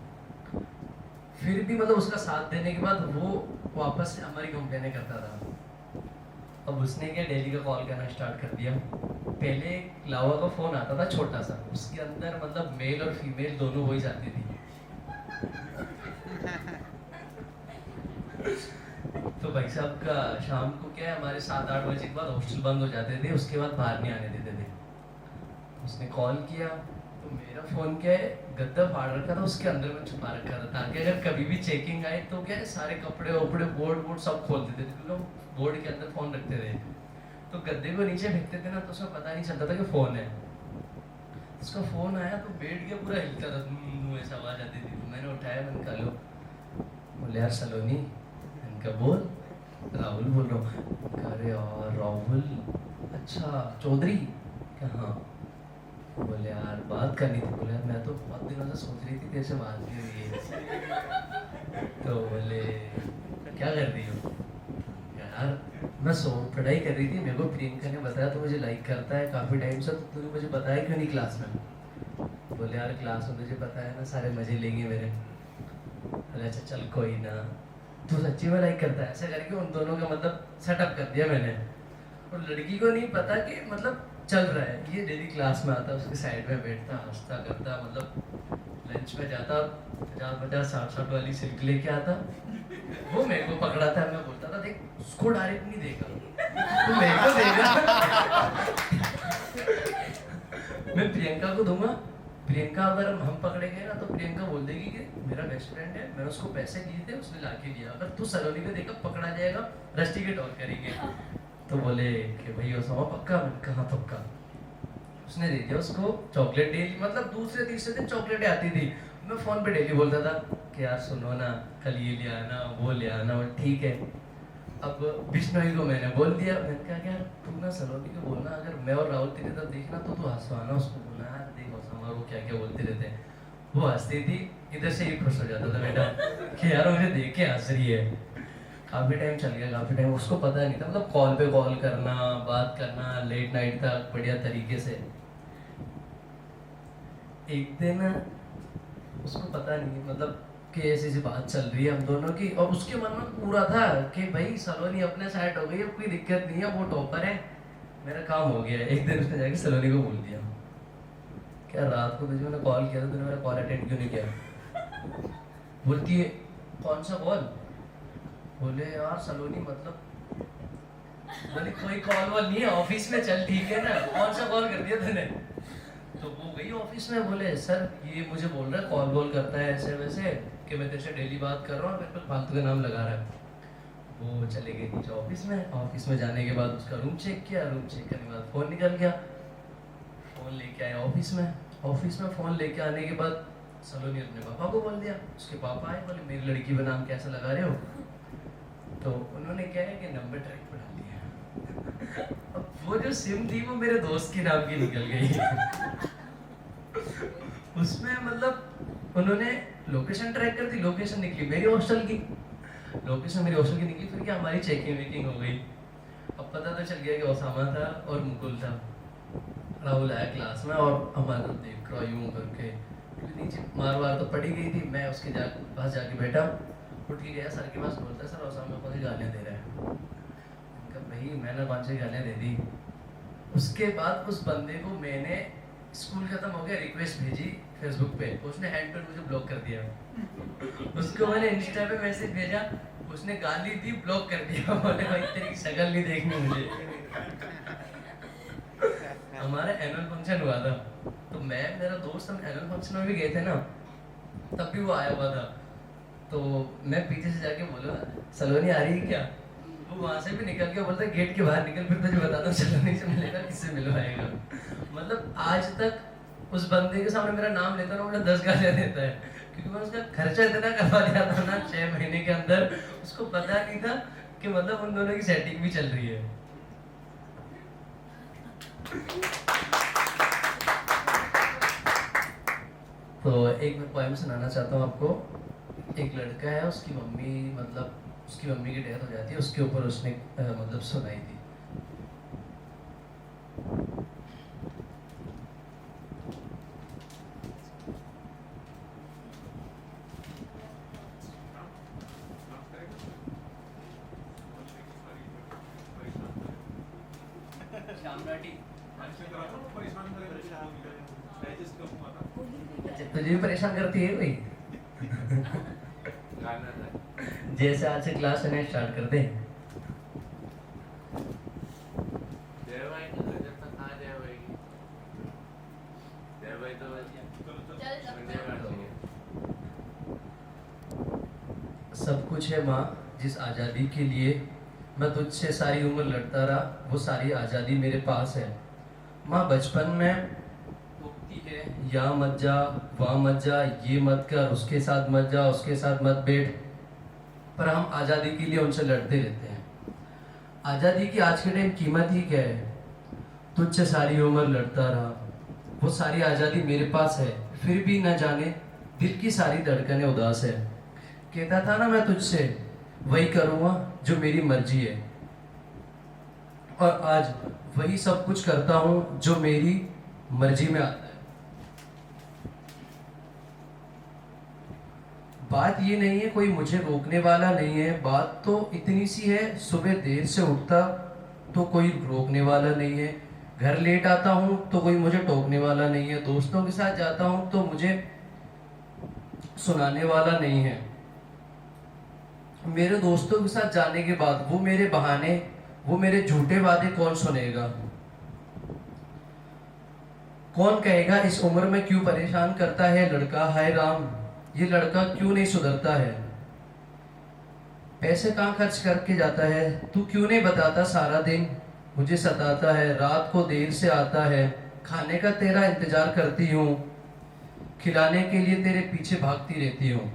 फिर भी मतलब उसका साथ देने के बाद वो वापस से हमारी कंप्लेनें करता था। अब उसने क्या डेली का कॉल करना स्टार्ट कर दिया। पहले लावा का फ़ोन आता था छोटा सा, उसके अंदर मतलब मेल और फीमेल दोनों वॉइस आती थी। तो भाई साहब का शाम को क्या है, हमारे 7-8 बजे के बाद हॉस्टल बंद हो जाते थे, उसके बाद बाहर नहीं आने देते थे। उसने कॉल किया तो मेरा फ़ोन क्या है, गद्दा फाड़ रखा था, उसके अंदर में छुपा रखा था, ताकि अगर कभी भी चेकिंग आए तो क्या है, सारे कपड़े वपड़े बोर्ड सब खोल देते थे। लोग बोर्ड के अंदर फ़ोन रखते थे, तो गद्दे को नीचे फेंकते थे ना, तो उसका पता नहीं चलता था कि फ़ोन है। उसका फ़ोन आया तो बेड के पूरा हिलता था, ऐसा आवाज़ आती थी। तो मैंने उठाया, मैंने कहा लो। बोले यार सलोनी। मैंने कहा बोल। राहुल बोल रहा हूँ। अरे यार राहुल, अच्छा चौधरी क्या? हाँ। बोले यार बात करनी थी। बोले यार मैं तो बहुत दिनों से सोच रही थी तेरे से बात नहीं हुई है। तो बोले क्या कर रही हो? यार मैं पढ़ाई कर रही थी, मेरे को प्रियंका ने बताया तो मुझे लाइक करता है काफ़ी टाइम से, तो तूने मुझे बताया क्यों नहीं क्लास में? बोले यार क्लास में तुझे पता है ना, सारे मजे लेंगे मेरे। अरे अच्छा चल कोई ना, तू सच्ची में लाइक करता है। ऐसा करके उन दोनों का मतलब सेटअप कर दिया मैंने। और लड़की को नहीं पता कि मतलब चल रहा है। ये डेली क्लास में आता, उसके साइड में बैठता, हंसता करता, मतलब लंच में जाता, 50-60 वाली सिल्क लेके आता। वो मेरे को पकड़ाता, मैं बोलता था देख उसको डायरेक्ट नहीं देगा, तू मेरे को देगा। मैं प्रियंका को दूंगा। प्रियंका अगर हम पकड़े गए ना, तो प्रियंका बोल देगी कि मेरा बेस्ट फ्रेंड है, मैंने उसको पैसे दिए थे, उसने लाके दिया। अगर तू सलोनी को देखा पकड़ा जाएगा, रस्टिकेट और करेंगे। तो बोले कि भाई ओसामा पक्का? मैंने कहा पक्का। उसने दे दिया उसको चॉकलेट डेली, मतलब दूसरे तीसरे दिन चॉकलेटें आती थी। मैं फ़ोन पे डेली बोलता था कि यार सुनो ना, कल ये ले आना, वो ले आना। और ठीक है। अब बिश्नोई को मैंने बोल दिया। मैंने कहा यार तू ना सलोनी को बोलना, अगर मैं और राहुल तेरी तरफ देखना तो तू हंसवाना उसको, बोलना यार देख ओसामा वो क्या क्या बोलते रहते हैं। वो हंसती थी, इधर से ही खुश हो जाता था बेटा कि यार मुझे देख के हंस रही है। काफ़ी टाइम चल गया, काफ़ी टाइम उसको पता नहीं था, मतलब कॉल पे कॉल करना, बात करना लेट नाइट तक बढ़िया तरीके से। एक दिन उसको पता नहीं मतलब कि ऐसी बात चल रही है हम दोनों की, और उसके मन में पूरा था कि भाई सलोनी अपने साइड हो गई है, कोई दिक्कत नहीं है, वो टॉपर है, मेरा काम हो गया है। एक दिन उसने जाके सलोनी को बोल दिया, क्या रात को तुझे मैंने कॉल किया था, तूने मेरा कॉल अटेंड क्यों नहीं किया? बोलती है कौन सा कॉल? बोले यार सलोनी मतलब, बोले कोई कॉल वॉल नहीं है, ऑफिस में चल ठीक है ना, कौन सा कॉल कर दिया तूने? तो वो गई ऑफिस में, बोले सर ये मुझे बोल रहा है कॉल वॉल करता है ऐसे वैसे, कि मैं तेरे से डेली बात कर रहा हूँ, मेरे पे फालतू का नाम लगा रहा है। वो चले गए नीचे ऑफिस में। ऑफिस में जाने के बाद उसका रूम चेक किया, रूम चेक करने के बाद फ़ोन निकल गया। फ़ोन लेके आए ऑफिस में फ़ोन लेके आने के बाद सलोनी अपने पापा को बोल दिया। उसके पापा आए, बोले मेरी लड़की का नाम कैसा लगा रहे हो? तो उन्होंने क्या है कि नंबर ट्रैक पर डाल दिया। अब वो जो सिम थी वो मेरे दोस्त के नाम की निकल गई। उसमें मतलब उन्होंने लोकेशन ट्रैक कर दी, लोकेशन निकली मेरी हॉस्टल की, निकली। फिर क्या हमारी चेकिंग वेकिंग हो गई। अब पता तो चल गया कि ओसामा था और मुकुल था। राहुल आया क्लास में और हमारा देख रहा यूं करके, नीचे मार तो पड़ी गई थी। मैं उसके पास जाके बैठा, उठ के गया सर के पास, बोलता सर ओसामा मुझे गालियाँ दे रहा है। उनका भाई मैंने 5-6 गालियाँ दे दी। उसके बाद उस बंदे को मैंने, स्कूल खत्म हो गया, रिक्वेस्ट भेजी फेसबुक पे, उसने हैंड टू मुझे ब्लॉक कर दिया। उसको मैंने इंस्टा पे मैसेज भेजा, उसने गाली दी, ब्लॉक कर दिया। बोले भाई तेरी शक्ल नहीं देखनी मुझे। हमारा एनुअल फंक्शन हुआ था, तो मैं मेरा दोस्त हम एनुअल फंक्शन में भी गए थे ना, तब भी वो आया हुआ था। तो मैं पीछे से जाके बोला सलोनी आ रही है क्या? वो वहाँ से भी निकल के बोलता गेट के बाहर निकल, फिर तुझे बताता हूँ सलोनी से मिलेगा, किससे मिलवाएगा। मतलब आज तक उस बंदे के सामने मेरा नाम लेता ना, मुझे 10 गालियाँ देता है, क्योंकि मैं उसका खर्चा इतना करवा दिया था ना 6 महीने के अंदर, उसको पता नहीं था कि मतलब उन दोनों की सेटिंग भी चल रही है। तो एक मैं पोएम सुनाना चाहता हूँ आपको। एक लड़का है, उसकी मम्मी की डेथ हो जाती है, उसके ऊपर उसने मतलब सुनाई थी। तुझे भी परेशान करती है कोई? जैसे आज से क्लास लेना स्टार्ट कर दे। सब कुछ है माँ जिस आज़ादी के लिए मैं तुझसे सारी उम्र लड़ता रहा, वो सारी आज़ादी मेरे पास है। माँ बचपन में टोकती है, यहाँ मत जा, वहाँ मत जा, ये मत कर, उसके साथ मत जा, उसके साथ मत बैठ, पर हम आज़ादी के लिए उनसे लड़ते रहते हैं। आज़ादी की आज के टाइम कीमत ही क्या है? तुझसे सारी उम्र लड़ता रहा, वो सारी आज़ादी मेरे पास है, फिर भी न जाने दिल की सारी धड़कनें उदास है। कहता था ना मैं तुझसे वही करूँगा जो मेरी मर्जी है, और आज वही सब कुछ करता हूँ जो मेरी मर्जी में आता है। बात ये नहीं है कोई मुझे रोकने वाला नहीं है, बात तो इतनी सी है, सुबह देर से उठता तो कोई रोकने वाला नहीं है, घर लेट आता हूँ तो कोई मुझे टोकने वाला नहीं है, दोस्तों के साथ जाता हूँ तो मुझे सुनाने वाला नहीं है। मेरे दोस्तों के साथ जाने के बाद वो मेरे बहाने, वो मेरे झूठे वादे कौन सुनेगा? कौन कहेगा इस उम्र में क्यों परेशान करता है लड़का, हाय राम ये लड़का क्यों नहीं सुधरता है? पैसे कहाँ खर्च करके जाता है, तू क्यों नहीं बताता? सारा दिन मुझे सताता है, रात को देर से आता है, खाने का तेरा इंतजार करती हूँ, खिलाने के लिए तेरे पीछे भागती रहती हूँ।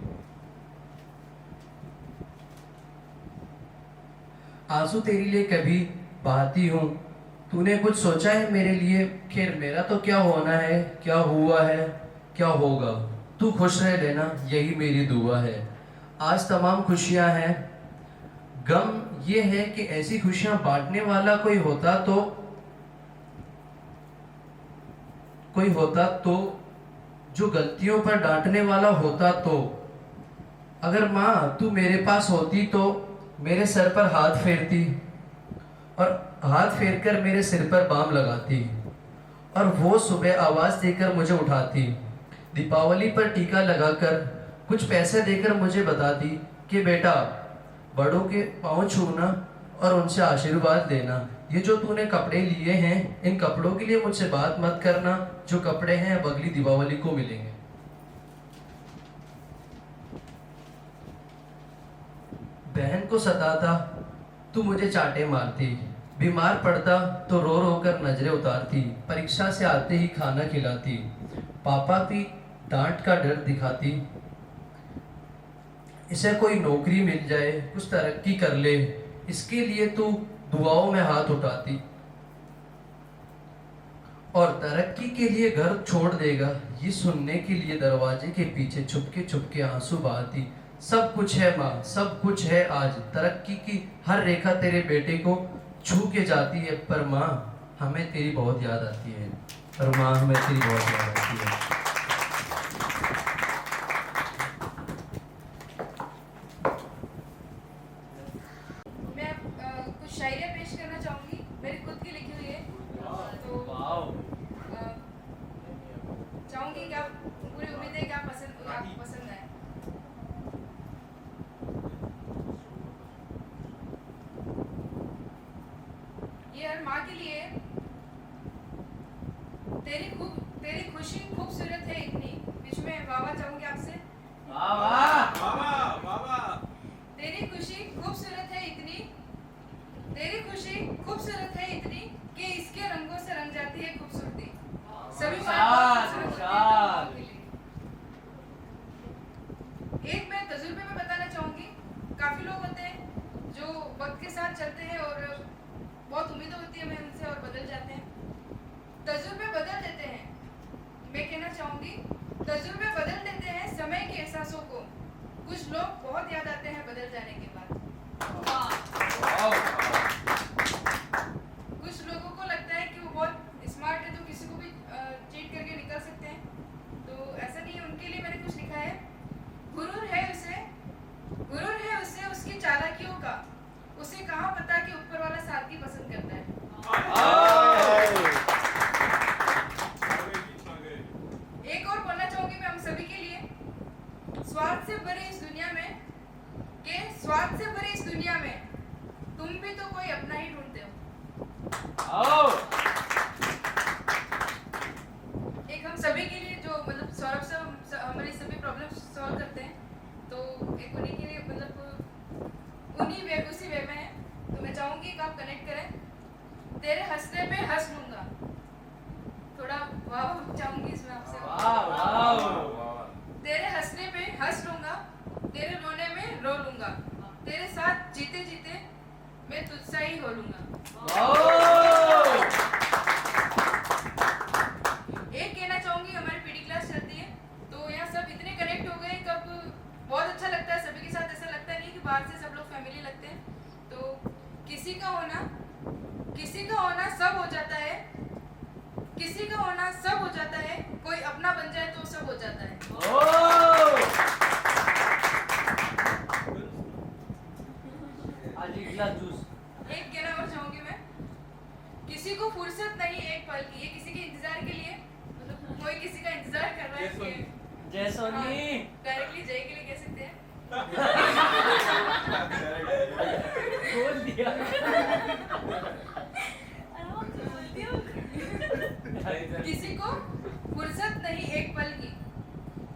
आंसू तेरे लिए कभी बहाती हूँ, तूने कुछ सोचा है मेरे लिए? खैर मेरा तो क्या होना है, क्या हुआ है, क्या होगा, तू खुश रह लेना यही मेरी दुआ है। आज तमाम खुशियाँ हैं, गम ये है कि ऐसी खुशियाँ बांटने वाला कोई होता तो जो गलतियों पर डांटने वाला होता तो। अगर माँ तू मेरे पास होती तो मेरे सर पर हाथ फेरती, और हाथ फेरकर मेरे सिर पर बाम लगाती, और वो सुबह आवाज़ देकर मुझे उठाती, दीपावली पर टीका लगाकर कुछ पैसे देकर मुझे बताती कि बेटा बड़ों के पाँव छूना और उनसे आशीर्वाद लेना। ये जो तूने कपड़े लिए हैं, इन कपड़ों के लिए मुझसे बात मत करना, जो कपड़े हैं अब अगली दीपावली को मिलेंगे। बहन को सताता, तू मुझे चाटे मारती, बीमार पड़ता तो रो रो कर नजरें उतारती, परीक्षा से आते ही खाना खिलाती, पापा की डांट का डर दिखाती, इसे कोई नौकरी मिल जाए, कुछ तरक्की कर ले, इसके लिए तू दुआओं में हाथ उठाती, और तरक्की के लिए घर छोड़ देगा, ये सुनने के लिए दरवाजे के पीछे छुपके छुपके आंसू बहाती। सब कुछ है माँ, सब कुछ है आज, तरक्की की हर रेखा तेरे बेटे को छू के जाती है, पर माँ हमें तेरी बहुत याद आती है, पर माँ हमें तेरी बहुत याद आती है। मैं कुछ शायरियाँ पेश करना चाहूँगी, मेरी खुद की लिखी हुई है, तो चाहूँगी कि आप, पूरी उम्मीद है कि आपको पसंद आए। ये हर माँ के लिए। तेरी खुशी खूबसूरत है इतनी, बीच में वाह चाहूँगी आपसे। तेरी खुशी खूबसूरत है इतनी, तेरी खुशी खूबसूरत है इतनी कि इसके रंगों से रंग जाती है खूबसूरती। सभी एक मैं तजुर्बे में बताना चाहूंगी। काफी लोग होते हैं जो वक्त के साथ चलते हैं और बहुत उम्मीद होती है हमें उनसे, और बदल जाते हैं। तजुर्बे बदल देते हैं, मैं कहना चाहूंगी तजुर्बे बदल देते हैं समय के एहसासों को। कुछ लोग बहुत याद आते हैं बदल जाने के बाद। कुछ लोगों को लगता है कि वो बहुत स्मार्ट है तो किसी को भी चीट करके निकल सकते हैं, तो ऐसा नहीं है। उनके लिए मैंने कुछ लिखा है। गुरूर है उसे उसकी चालाकियों का, उसे कहाँ पता कि ऊपर वाला सादगी पसंद करता है। एक और बोलना चाहूंगी मैं हम सभी के लिए, स्वार्थ से भरी इस दुनिया में, स्वार्थ से भरी इस दुनिया में तुम भी तो कोई अपना ही ढूंढते हो। एक हम सभी के लिए जो मतलब सौरभ से हमारी सभी प्रॉब्लम सॉल्व करते हैं, तो एक उन्हीं के लिए मतलब उसी वे में है, तो मैं चाहूंगी कि आप कनेक्ट करें। तेरे हंसने पे हंस लूंगा, थोड़ा वाह चाहूंगी इसमें आपसे। तेरे हंसने पे हंस लूंगा, तेरे रोने में रो लूंगा, तेरे साथ जीते जीते मैं तुझसा ही हो लूंगा। एक कहना चाहूंगी, हमारी पीडी क्लास चलती है तो यहाँ सब इतने कनेक्ट हो गए, कब बहुत अच्छा लगता है सभी के साथ। ऐसा लगता नहीं कि बाहर से सब लोग फैमिली लगते हैं। तो किसी का होना सब हो जाता है, किसी का होना सब हो जाता है, कोई अपना बन जाए तो सब हो जाता है। एक कहना और चाहूंगी मैं, किसी को फुर्सत नहीं एक पल की। ये किसी के इंतजार के लिए, मतलब कोई किसी का इंतजार कर रहा है। जय सोनी डायरेक्टली जय के लिए कह सकते हैं। बोल दिया। किसी को फुर्सत नहीं एक पल की,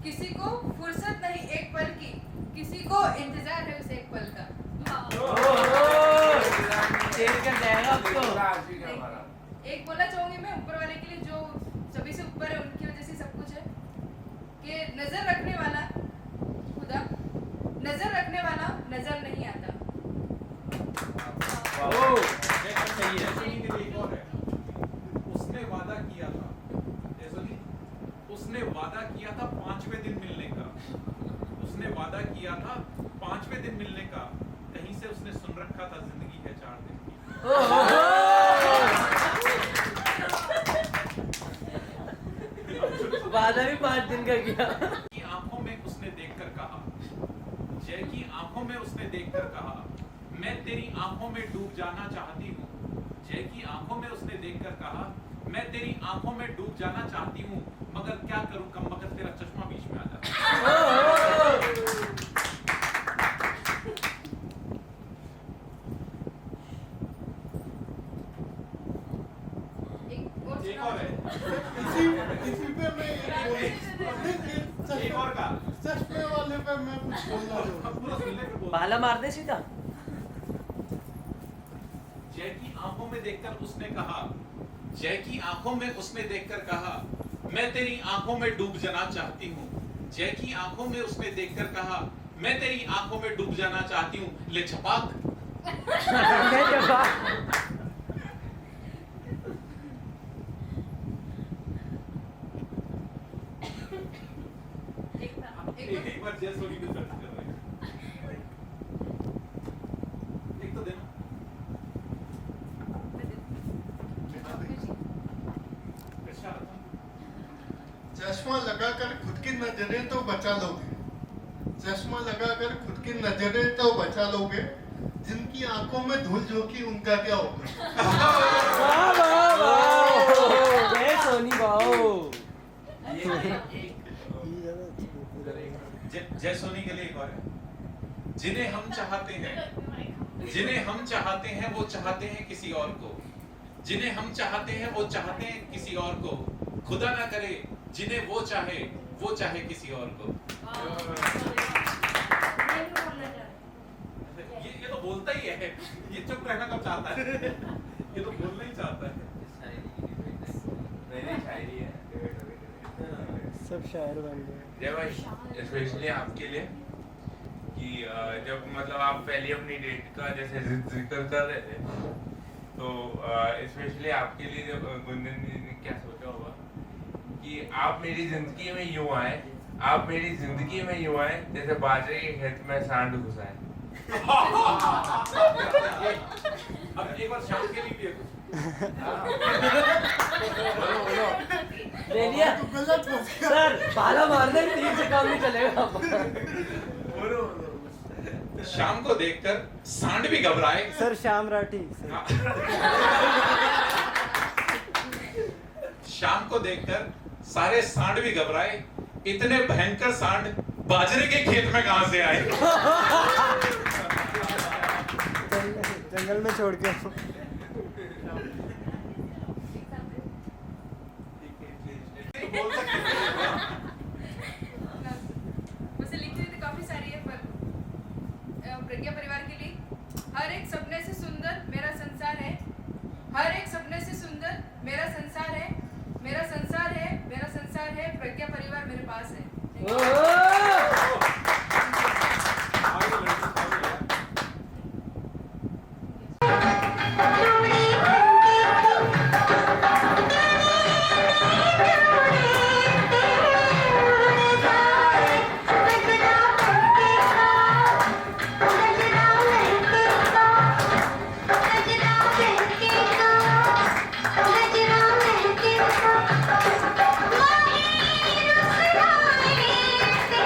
किसी को फुर्सत नहीं एक पल की, किसी को इंतजार है उस एक पल का। एक बोलना चाहूंगी मैं ऊपर वाले के लिए, जो सभी से ऊपर है, उनकी वजह से सब कुछ है, कि नजर रखने वाला खुदा, नजर रखने वाला नजर नहीं आता। उसने वादा किया था, उसने वादा किया था 5वें दिन मिलने का, उसने वादा किया था 5वें दिन मिलने का, कहीं से उसने सुन रखा था जिंदगी है 4 दिन की। वादा भी 5 दिन का किया। की आंखों में उसने देखकर कहा, जय की आंखों में उसने देखकर कहा, मैं तेरी आंखों में डूब जाना चाहती हूँ। जय की आंखों में उसने देखकर कहा, मैं तेरी आंखों में डूब जाना चाहती हूँ, मगर क्या करूं कम मगर तेरा चश्मा बीच में आ जाता है। एक और है। इसी पे मैं एक और का चश्मे वाले पे मैं कुछ बोलना चाहूँगा। भाला मार दे सीधा। जय की आंखों में देखकर उसने कहा, जय की आंखों में उसने देखकर कहा, मैं तेरी आंखों में डूब जाना चाहती हूँ। जय की आंखों में उसने देखकर कहा, मैं तेरी आंखों में डूब जाना चाहती हूँ। ले छपाक। एक बार जय सोनी को सर्च कर रहे हैं। एक तो देना। चश्मा लगाकर खुद की नजरें तो बचा लोगे, चश्मा लगाकर खुद की नजरें तो बचा लोगे, जिनकी आंखों में धूल झोंकी उनका क्या होगा? जय सोनी बाओ। जय सोनी के लिए एक और है। जिन्हें हम चाहते हैं, जिन्हें हम चाहते हैं वो चाहते हैं किसी और को, जिन्हें हम चाहते हैं वो चाहते हैं किसी और को, खुदा ना करे जिन्हें वो चाहे किसी और को। ये तो बोलता ही है, ये चुप रहना कब चाहता है, ये तो बोलना ही चाहता है। शायरी है, सब शायर बन गए। जय भाई, स्पेशली आपके लिए कि जब मतलब आप पहले अपनी डेट का जैसे जिक्र कर रहे थे, तो स्पेशली आपके लिए जब गुंजन जी ने क्या सोचा होगा कि आप मेरी जिंदगी में यूं आए, आप मेरी जिंदगी में यूं आए जैसे बाजरे के खेत में सांड घुसाए। अब एक बार शाम के लिए भी है कुछ। ले लिया सर, भाला मारने में 3 से काम नहीं चलेगा। शाम को देखकर सांड भी घबराए। सर श्याम राठी। शाम को देखकर सारे सांड भी घबराए, इतने भयंकर सांड बाजरे के खेत में कहां से आए? जंगल में छोड़ के। वैसे लिखी हुई तो काफी सारी है, पर प्रज्ञा परिवार के लिए हर एक सपने से सुंदर मेरा संसार है, हर एक सपने से सुंदर मेरा संसार है, मेरा संसार है, मेरा संसार है, प्रज्ञा परिवार मेरे पास है। Thank you.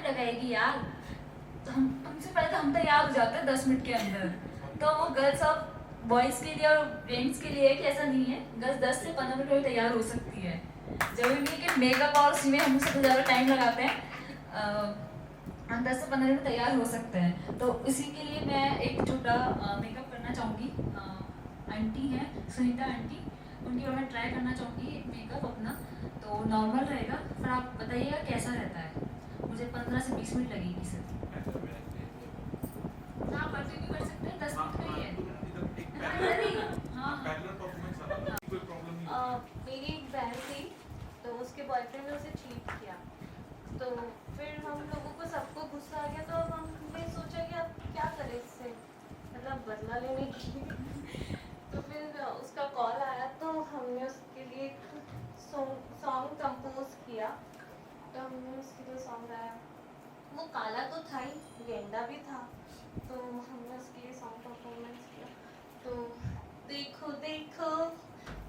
मिनट लगाएगी यार, तो हम तुमसे पहले तो हम तैयार हो जाते हैं 10 मिनट के अंदर। तो वो गर्ल्स और बॉयज़ के लिए और जेंट्स के लिए है कि ऐसा नहीं है, गर्ल्स 10 से 15 मिनट में तैयार हो सकती है। जरूरी नहीं कि मेकअप और उसमें हम सबसे ज़्यादा टाइम लगाते हैं, हम 10 से 15 मिनट में तैयार हो सकते हैं। तो इसी के लिए मैं एक छोटा मेकअप करना चाहूँगी। आंटी हैं सुनीता आंटी, उनके बारे में ट्राई करना चाहूँगी मेकअप अपना। तो नॉर्मल रहेगा, पर आप बताइएगा कैसा रहता है। मुझे 15 से 20 मिनट लगेगी सर। हाँ कंटिन्यू कर सकते हैं, 10 मिनट का ही है। हाँ मेरी एक बहन थी, तो उसके बॉयफ्रेंड ने उसे चीट किया। तो फिर हम लोगों को सबको गुस्सा आ गया, तो अब हमने सोचा कि अब क्या करें इससे, मतलब बदला लेने की। तो फिर उसका कॉल आया, तो हमने उसके लिए सॉन्ग कंपोज किया। तो हमने उसके लिए सॉन्ग गाया। वो काला तो था ही, गेंडा भी था, तो हमने उसके लिए सॉन्ग परफॉर्मेंस किया। तो देखो देखो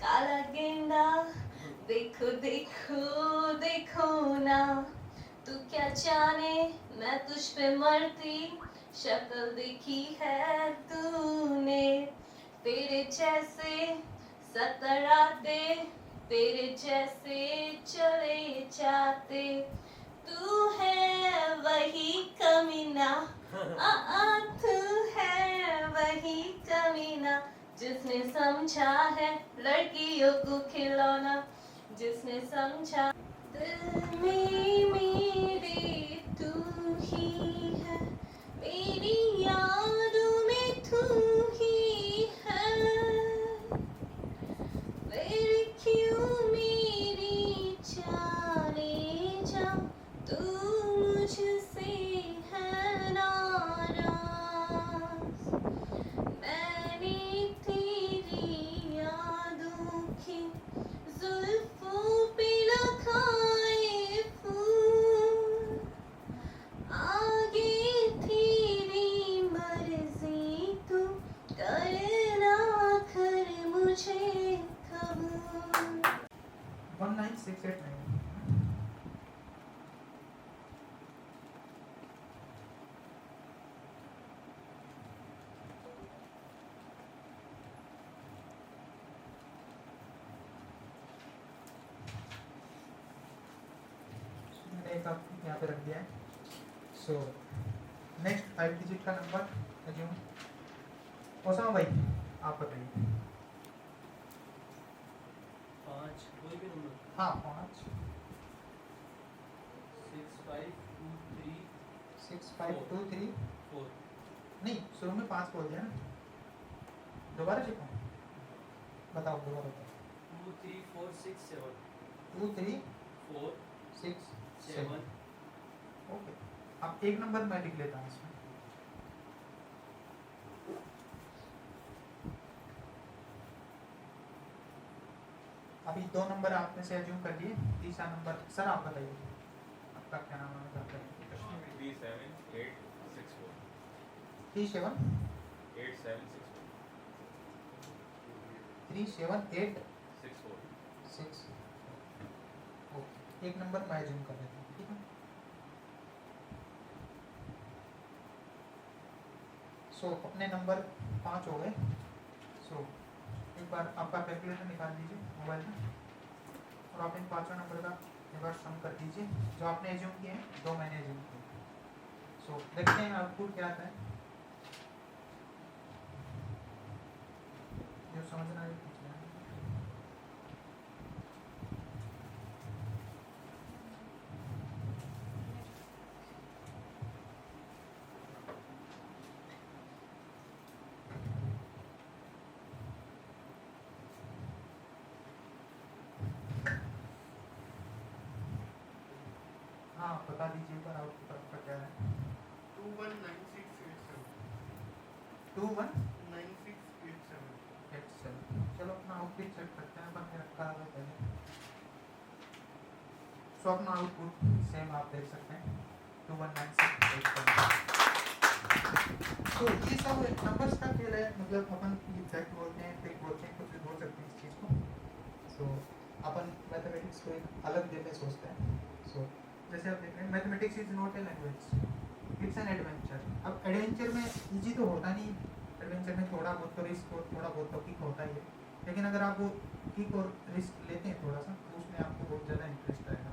काला गेंडा, देखो देखो देखो ना, तू क्या जाने मैं तुझ पे मरती, शक्ल देखी है तूने। तेरे जैसे सतराते, तेरे जैसे चले जाते, तू है वही कमीना, तू है वही कमीना, जिसने समझा है लड़कियों को खिलौना, जिसने समझा दिल में मेरे तू ही है, मेरी यादों में तू ही है, फिर क्यों मेरी जाने जा, तू मुझसे है नाराज। मैंने तेरी यादों की जुल्फों पे लगाए फूल, आगे तेरी मर्जी तू करना कर मुझे कबूल। 19689 एक आप यहाँ पे रख दिया है। सो नेक्स्ट 5 डिजिट का नंबर अज्यूम ओसामा भाई आप बताइए। 5 कोई भी नंबर। हाँ 5 6523 6523 4 नहीं शुरू में 5 बोल दिया ना, दोबारा लिखो, बताओ दोबारा बताओ। 23467 23467 ओके। अब एक नंबर मैं लिख लेता हूँ इसमें। अभी 2 नंबर आपने से अज्यूम कर लिए, तीसरा नंबर सर आप बताइए आपका क्या नाम है? 37864 3786 ओके। एक नंबर मैं अज्यूम कर लेता हूँ, ठीक है। सो अपने नंबर 5 हो गए। सो एक बार आपका कैलकुलेटर निकाल लीजिए मोबाइल में, और आप इन 5 नंबर का एक बार सम कर दीजिए जो आपने एज्यूम किए हैं, 2 मैंने एज्यूम किए। सो देखते हैं आउटपुट क्या आता है। जो समझना है पूछना है। हाँ बता दीजिए पर आउटपुट आपका क्या है। 219687 चलो अपना आउटपुट चेक करते हैं, अपन रखा है पहले। सो अपना आउटपुट सेम आप देख सकते हैं 219687। तो ये सब नंबर्स का खेल है, मतलब अपन एग्जैक्ट बोलते हैं, फिर बोलते हैं, कुछ भी बोल सकते हैं इस चीज़ को। सो अपन मैथमेटिक्स को एक अलग वे में सोचते हैं। सो जैसे आप देख रहे हैं mathematics is not a language, it's an adventure. अब एडवेंचर में इजी तो होता नहीं, एडवेंचर में थोड़ा बहुत तो रिस्क और थोड़ा बहुत तो किक होता ही है, लेकिन अगर आप वो किक और रिस्क लेते हैं थोड़ा सा तो उसमें आपको बहुत ज़्यादा इंटरेस्ट आएगा।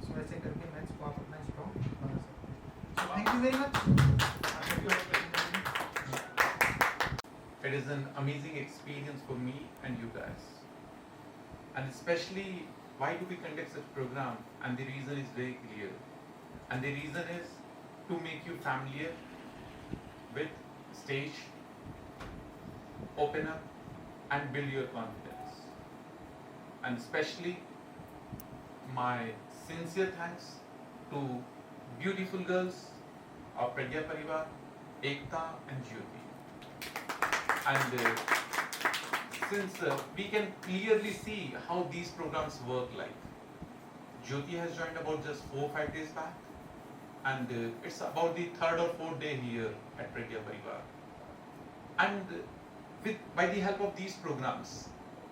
सो ऐसे करके मैथ्स को आप अपना स्ट्रॉन्ग बना सकते हैं। So thank you very much. It is an amazing experience for me and you guys. And especially, why do we conduct such program? And the reason is very clear. And the reason is to make you familiar with stage, open up and build your confidence. And especially, my sincere thanks to beautiful girls of Pragya Parivar, Ekta and Jyoti. And since we can clearly see how these programs work like. Jyoti has joined about just 4-5 days back, and it's about the 3rd or 4th day here at Pragya Parivar. And by the help of these programs,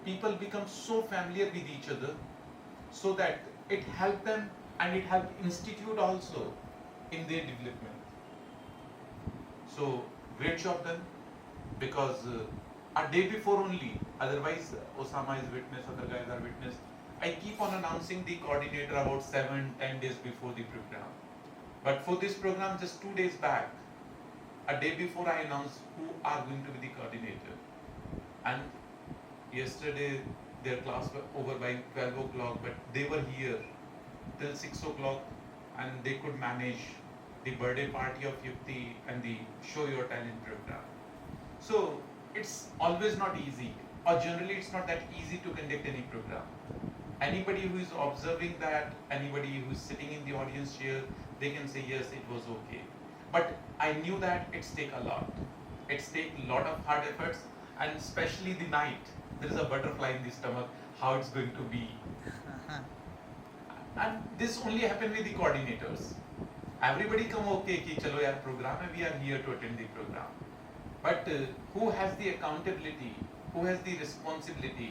people become so familiar with each other, so that it helped them and it helped institute also in their development. So great job done. Because a day before only, otherwise Osama is witness, other guys are witness, I keep on announcing the coordinator about 7-10 days before the program. But for this program, just 2 days back, a day before I announced who are going to be the coordinator. And yesterday their class was over by 12 o'clock, but they were here till 6 o'clock and they could manage the birthday party of Yukti and the Show Your Talent program. So it's always not easy, or generally it's not that easy to conduct any program. Anybody who is observing that, anybody who is sitting in the audience chair, they can say yes, it was okay. But I knew that it's take a lot. It's take a lot of hard efforts, and especially the night. There is a butterfly in the stomach, how it's going to be. And this only happened with the coordinators. Everybody come okay ki chalo yaar program hai, we are here to attend the program. But who has the accountability, who has the responsibility,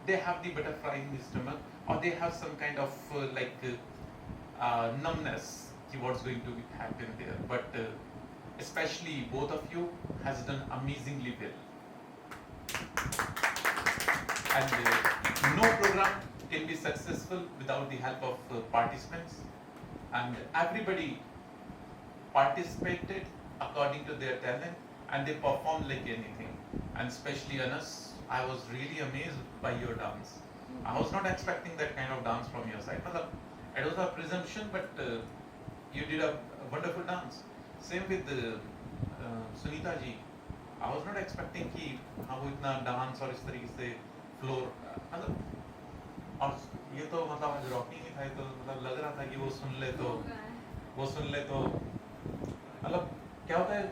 they have the butterfly in the stomach, or they have some kind of numbness to what's going to happen there. But especially both of you has done amazingly well. And no program can be successful without the help of participants. And everybody participated according to their talent, and they performed like anything. And especially Anas, I was really amazed by your dance. I was not expecting that kind of dance from your side. It was a presumption, but you did a wonderful dance. Same with Sunita ji. I was not expecting कि हाँ वो इतना dance और इस तरीके से floor और ये तो मतलब आज रॉकिंग ही था, तो मतलब लग रहा था कि वो सुन ले तो मतलब क्या होता है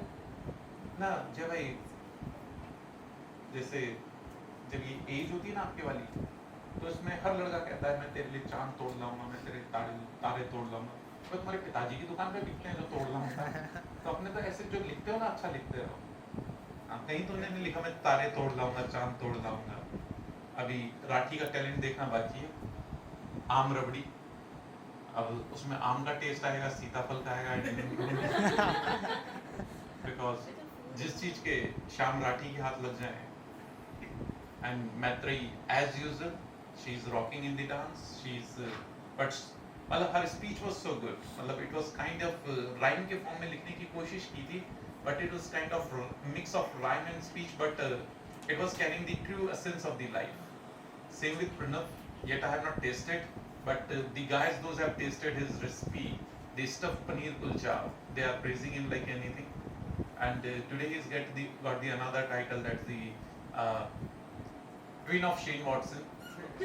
ना जय भाई, जैसे जब ये एज होती है ना आपके वाली, तो इसमें हर लड़का कहता है मैं तेरे लिए चांद तोड़ लाऊंगा, मैं तेरे तारे तोड़ लाऊंगा। तो तुम्हारे पिताजी की दुकान पे बिकते हैं जो तोड़ लाऊंगा, तो अपने तो ऐसे जो लिखते हो ना अच्छा लिखते रहो। कहीं तो नहीं लिखा मैं तारे तोड़ लाऊंगा, चांद तोड़ लाऊंगा। अभी राठी का टैलेंट देखना बाकी है। आम रबड़ी, अब उसमें आम का टेस्ट आएगा, सीताफल का आएगा, बिकॉज जिस चीज के श्याम राठी के हाथ लग जाए। And Maitreyi as usual she is rocking in the dance, she is but मतलब हर स्पीच वाज सो गुड, मतलब it was kind of rhyme के फॉर्म में लिखने की कोशिश की थी, but it was kind of mix of rhyme and speech, but it was carrying the true essence of the life. Same with Pranav, yet I have not tasted, but the guys, those have tasted his recipe, the stuffed paneer kulcha, they are praising him like anything. And today he's got the another title, that's the twin of Shane Watson.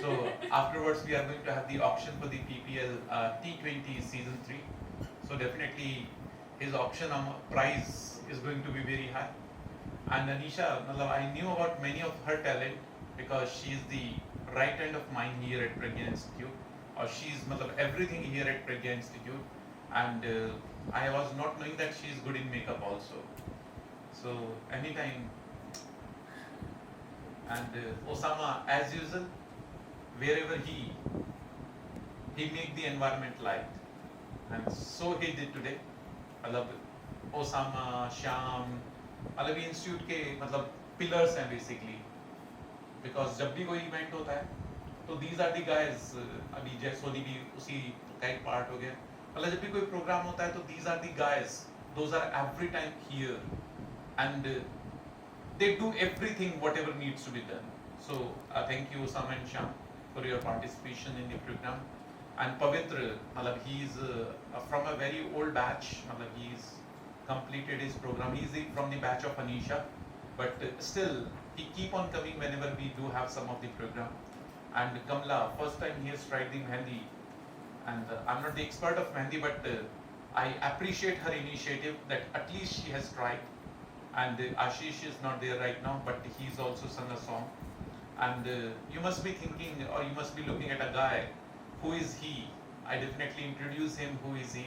So afterwards we are going to have the auction for the PPL T20 season 3. So definitely his auction prize is going to be very high. And Anisha, I knew about many of her talent because she is the right hand of mine here at Pragya Institute, or she's everything here at Pragya Institute, and I was not knowing that she is good in makeup also. So anytime, and Osama, as usual, wherever he make the environment light, and so he did today. मतलब Osama, Shyam, मतलब institute के मतलब pillars हैं basically, because जब भी कोई event होता है तो दीज आर दी गाइज, अभी जय सोनी भी उसी का एक पार्ट हो गया, मतलब जब भी कोई प्रोग्राम होता है तो these are the guys, those are every time here and they do everything whatever needs to be done. So thank you Osama and Shyam for your participation in the program. And Pavitra, matlab he is from a very old batch, matlab he is completed his program, he is from the batch of Anisha, but still he keep on coming whenever we do have some of the program. And Kamla, first time he has tried the Mehndi, and I'm not the expert of Mehndi, but I appreciate her initiative that at least she has tried. And Ashish is not there right now, but he's also sung a song. And you must be thinking, or you must be looking at a guy, who is he? I definitely introduce him, who is he?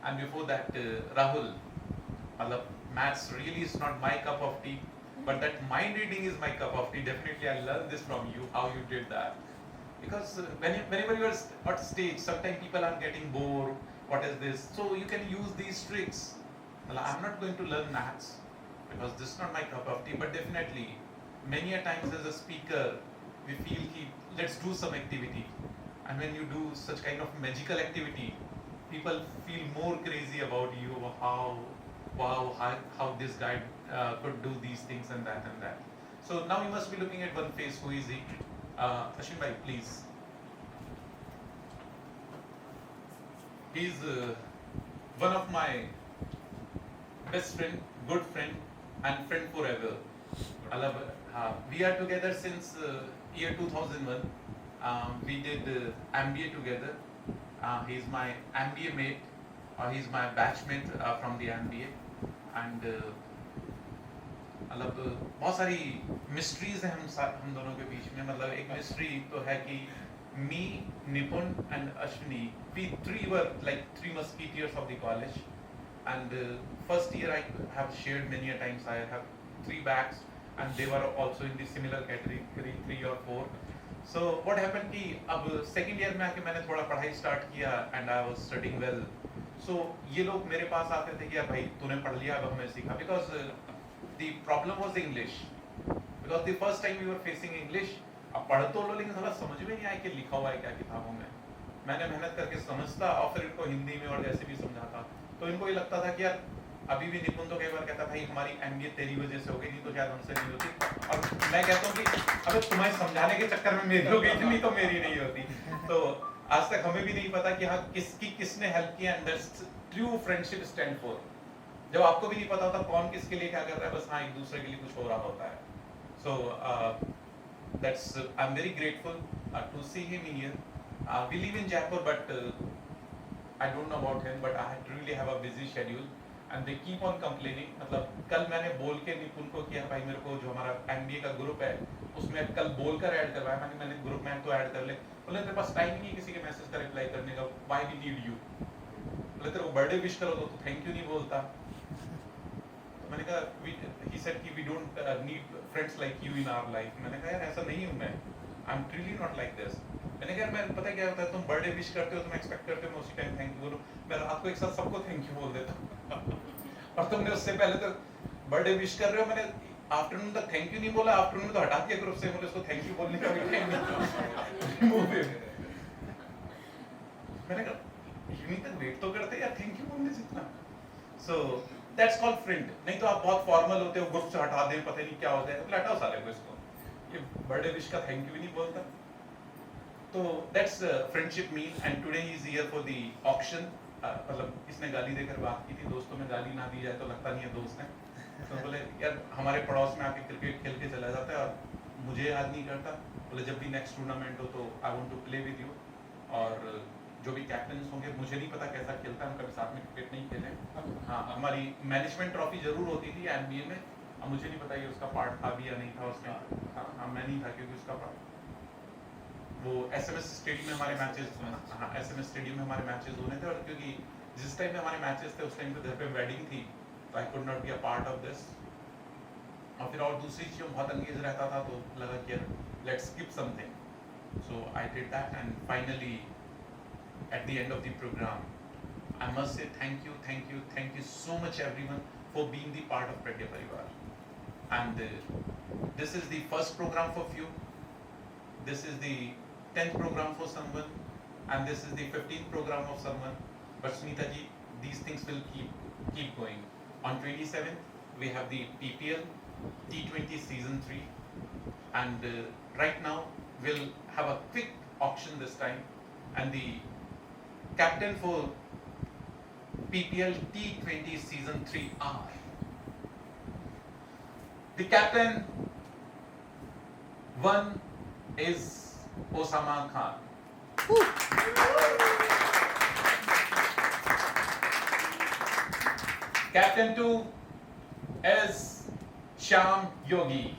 And before that, Rahul, maths really is not my cup of tea, but that mind reading is my cup of tea. Definitely I learned this from you, how you did that. Because whenever you are at stage, sometimes people are getting bored, what is this? So you can use these tricks. I'm not going to learn maths, because this is not my cup of tea, but definitely many a times as a speaker we feel ki let's do some activity, and when you do such kind of magical activity, people feel more crazy about you, how this guy could do these things and that. So now you must be looking at one face, who is he? Ashwin bhai, please. He's one of my best friend, good friend, and friend forever. We are together since year 2001. We did MBA together. He's my MBA mate, he's my batchmate from the MBA. And बहुत सारी mysteries हैं हम दोनों के बीच में. मतलब एक mystery तो है कि me, Nipun and Ashwini, we three were like three musketeers of the college. And first year I have shared many a times, I have 3 bags and they were also in the similar category 3 or 4. So what happened कि अब second year में आके मैंने थोड़ा पढ़ाई start किया and I was studying well. So ये लोग मेरे पास आते थे कि यार भाई तूने पढ़ लिया, अब हमें सीखा, because the problem was English, because the first time we were facing English. अब पढ़ तो लो लेकिन थोड़ा समझ में नहीं आया कि लिखा हुआ है क्या किताबों में. मैंने मेहनत करके समझता और फिर इनको हिंदी में और जैसे भी समझाता, तो इनको ये लगता था कि यार अभी भी निपुण तो कई बार कहता भाई हमारी MBA तेरी वजह से हो गई, नहीं तो शायद हमसे नहीं होती. और मैं कहता हूँ कि अबे तुम्हें समझाने के चक्कर में मेरी हो गई, इतनी तो मेरी नहीं होती. तो आज तक हमें भी नहीं पता कि हाँ किसने हेल्प किया. And that's true friendship stand for. जब आपको भी नहीं पता होता कौन किसके लिए क्या कर रहा है, बस हाँ एक दूसरे के लिए कुछ हो रहा होता है. सो that's I'm very grateful to see him here. We live in Jaipur, but I don't know about him, but I really have a busy schedule and they keep on complaining. मतलब कल मैंने बोल के निपुण को किया भाई मेरे को जो हमारा MBA का ग्रुप है उसमें कल बोलकर ऐड करवाया. मैंने ग्रुप में तो ऐड कर ले. बोले तेरे पास टाइम नहीं है किसी के मैसेज का रिप्लाई करने का. Why we need you? बोले तेरे को बर्थडे विश करो तो थैंक यू नहीं बोलता. तो मैंने कहा he said कि we don't need friends like you in our life. मैंने कहा यार ऐसा नहीं हूँ मैं. I'm really not like this. मैंने कहा मैं पता क्या होता है, तुम बर्थडे विश करते हो, तुम एक्सपेक्ट करते हो मैं उसी टाइम थैंक यू बोलूं. मैं रात को एक साथ सबको थैंक यू बोल देता हूँ. और तुमने उससे पहले तो बर्थडे विश कर रहे हो, मैंने आफ्टरनून तक थैंक यू नहीं बोला, आफ्टरनून में तो हटा दिया ग्रुप से. मुझे उसको थैंक यू बोलने का भी टाइम नहीं. मैंने कहा यूनिक तक वेट तो करते यार थैंक यू बोलने जितना. So that's called friend. नहीं तो आप बहुत फॉर्मल होते हो, ग्रुप से हटा दें, पता नहीं क्या होता है, तो हटाओ साले को इसको. ये बर्थडे विश का थैंक यू नहीं बोलता. तो that's friendship mean. And today he is here for the auction. मतलब इसने गाली देकर बात की थी, दोस्तों में गाली ना दी जाए तो लगता नहीं है दोस्त है. तो बोले यार हमारे पड़ोस में आके क्रिकेट खेल के चला जाता है और मुझे याद नहीं करता. बोले जब भी नेक्स्ट टूर्नामेंट हो तो I want to play with you. और जो भी कैप्टन होंगे, मुझे नहीं पता कैसा खेलता है, हम कभी साथ में क्रिकेट नहीं खेले. हाँ हमारी मैनेजमेंट ट्रॉफी जरूर होती थी MBA में. अब मुझे नहीं पता ये उसका पार्ट था भी या नहीं था उसमें. हाँ मैं नहीं था क्योंकि उसका पार्ट वो SMS स्टेडियम में हमारे मैचेस. हाँ SMS स्टेडियम में हमारे मैचेस होने थे. और क्योंकि जिस टाइम में हमारे मैचेस थे उस टाइम पे घर पे वेडिंग थी, तो I could not be a part of this. और फिर और दूसरी चीज़ बहुत अंगेज रहता था, तो लगा कि let's skip something. So I did that and finally at the end of the program I must say thank you so much everyone for being the part of Pragya Parivar. And this is the first program for few, this is the 10th program for someone, and this is the 15th program of someone. But Sunita ji, these things will keep going. On 27th, we have the PPL T20 Season 3, and right now we'll have a quick auction this time, and the captain for PPL T20 Season 3 are the captain 1 is Osama Khan. Captain 2 is Shyam Yogi.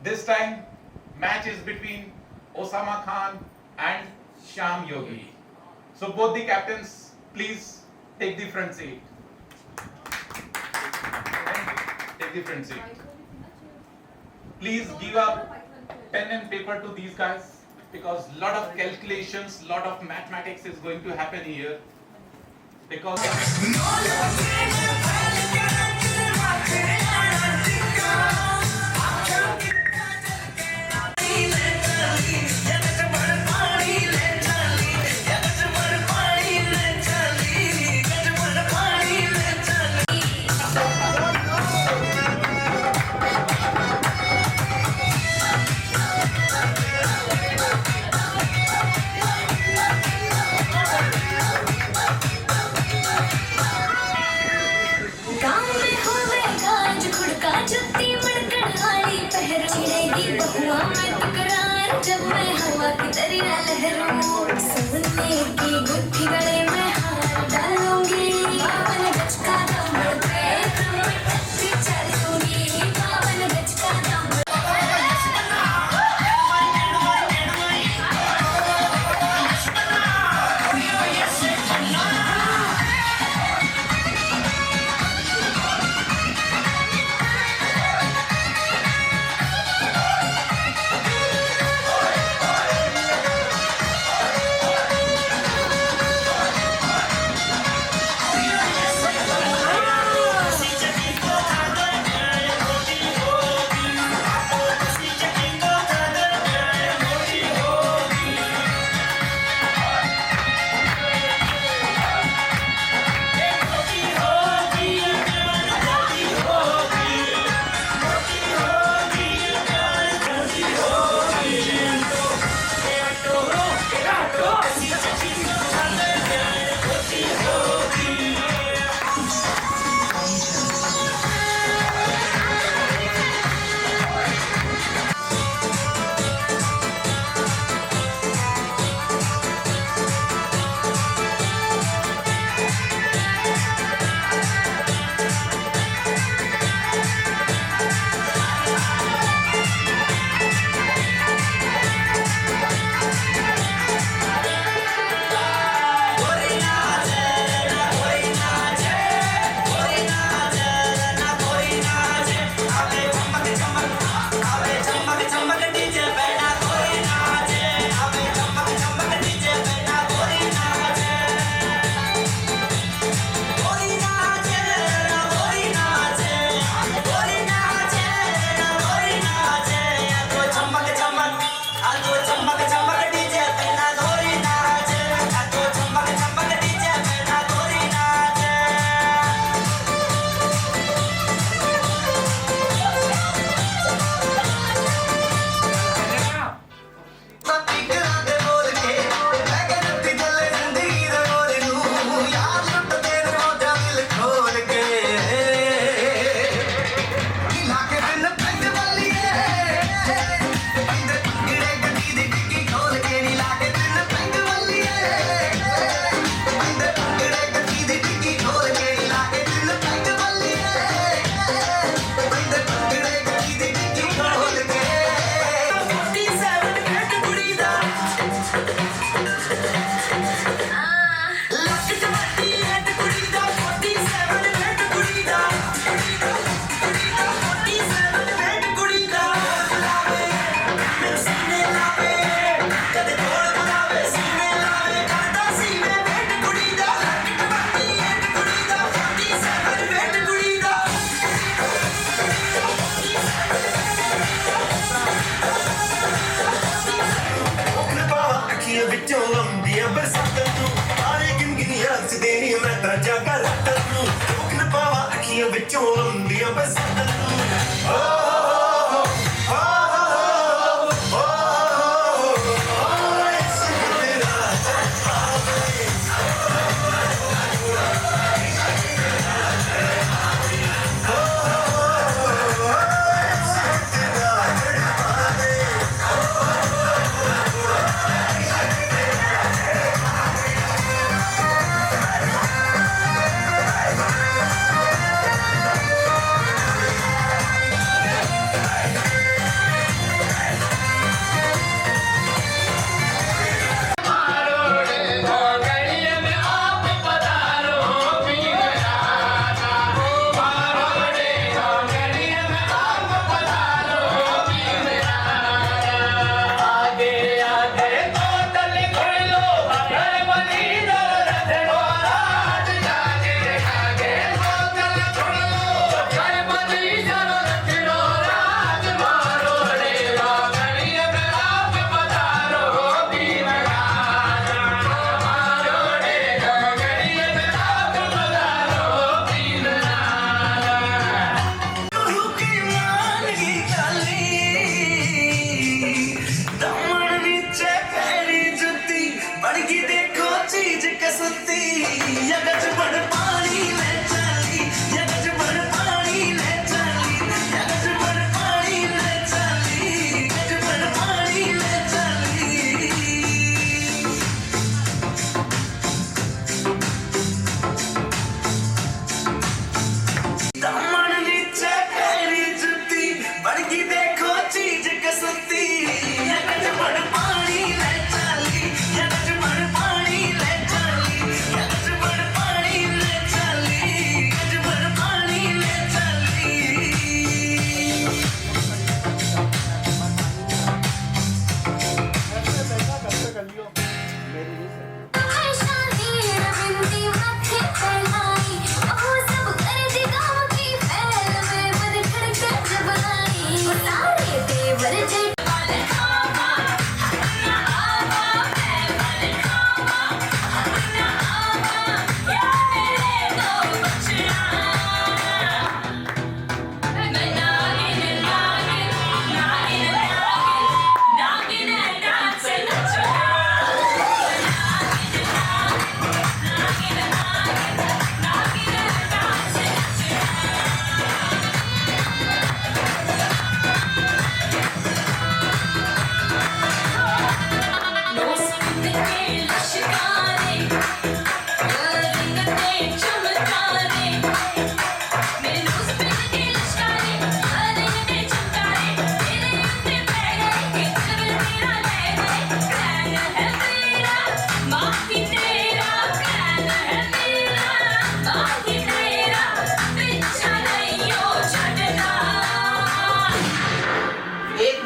This time match is between Osama Khan and Shyam Yogi. So both the captains, please take the front seat. Take the front seat. Please give up pen and paper to these guys, because lot of calculations, lot of mathematics is going to happen here. Because जब मैं हवा की तरी ना लहरूं, सोने की गुत्थी गले में हार डालूंगी, बावन गज का दम पे तुम चलूंगी, बावन गज का दम।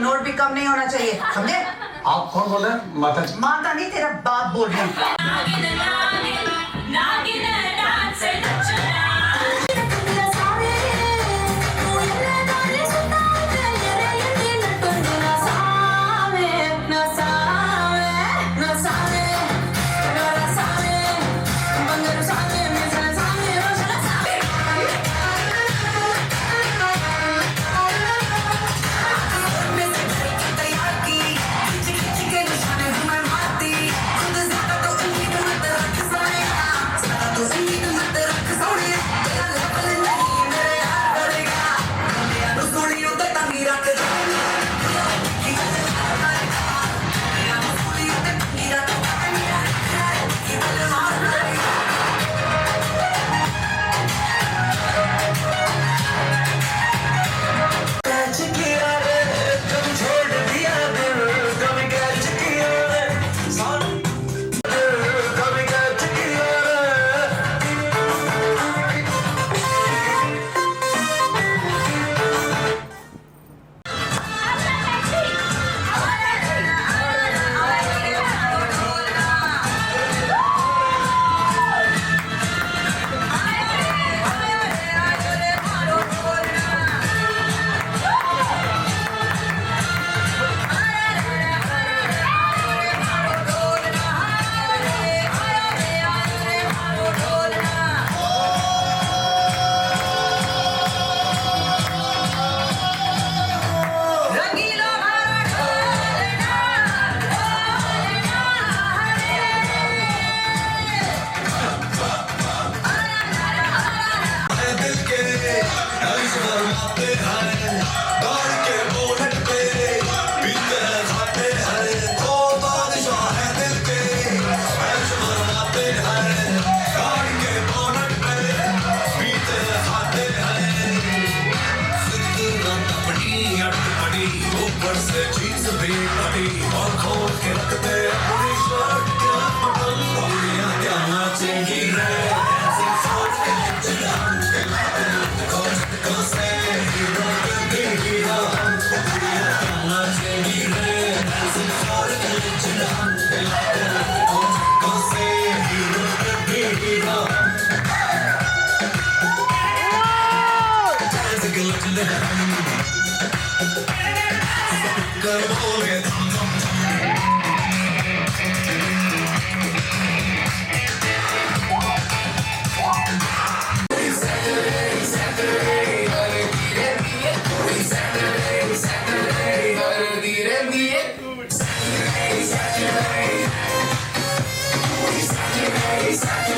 नोट भी कम नहीं होना चाहिए, समझे? आप कौन बोल रहे हैं? माता जी? माता नहीं, तेरा बाप बोल रहा है। Saturday,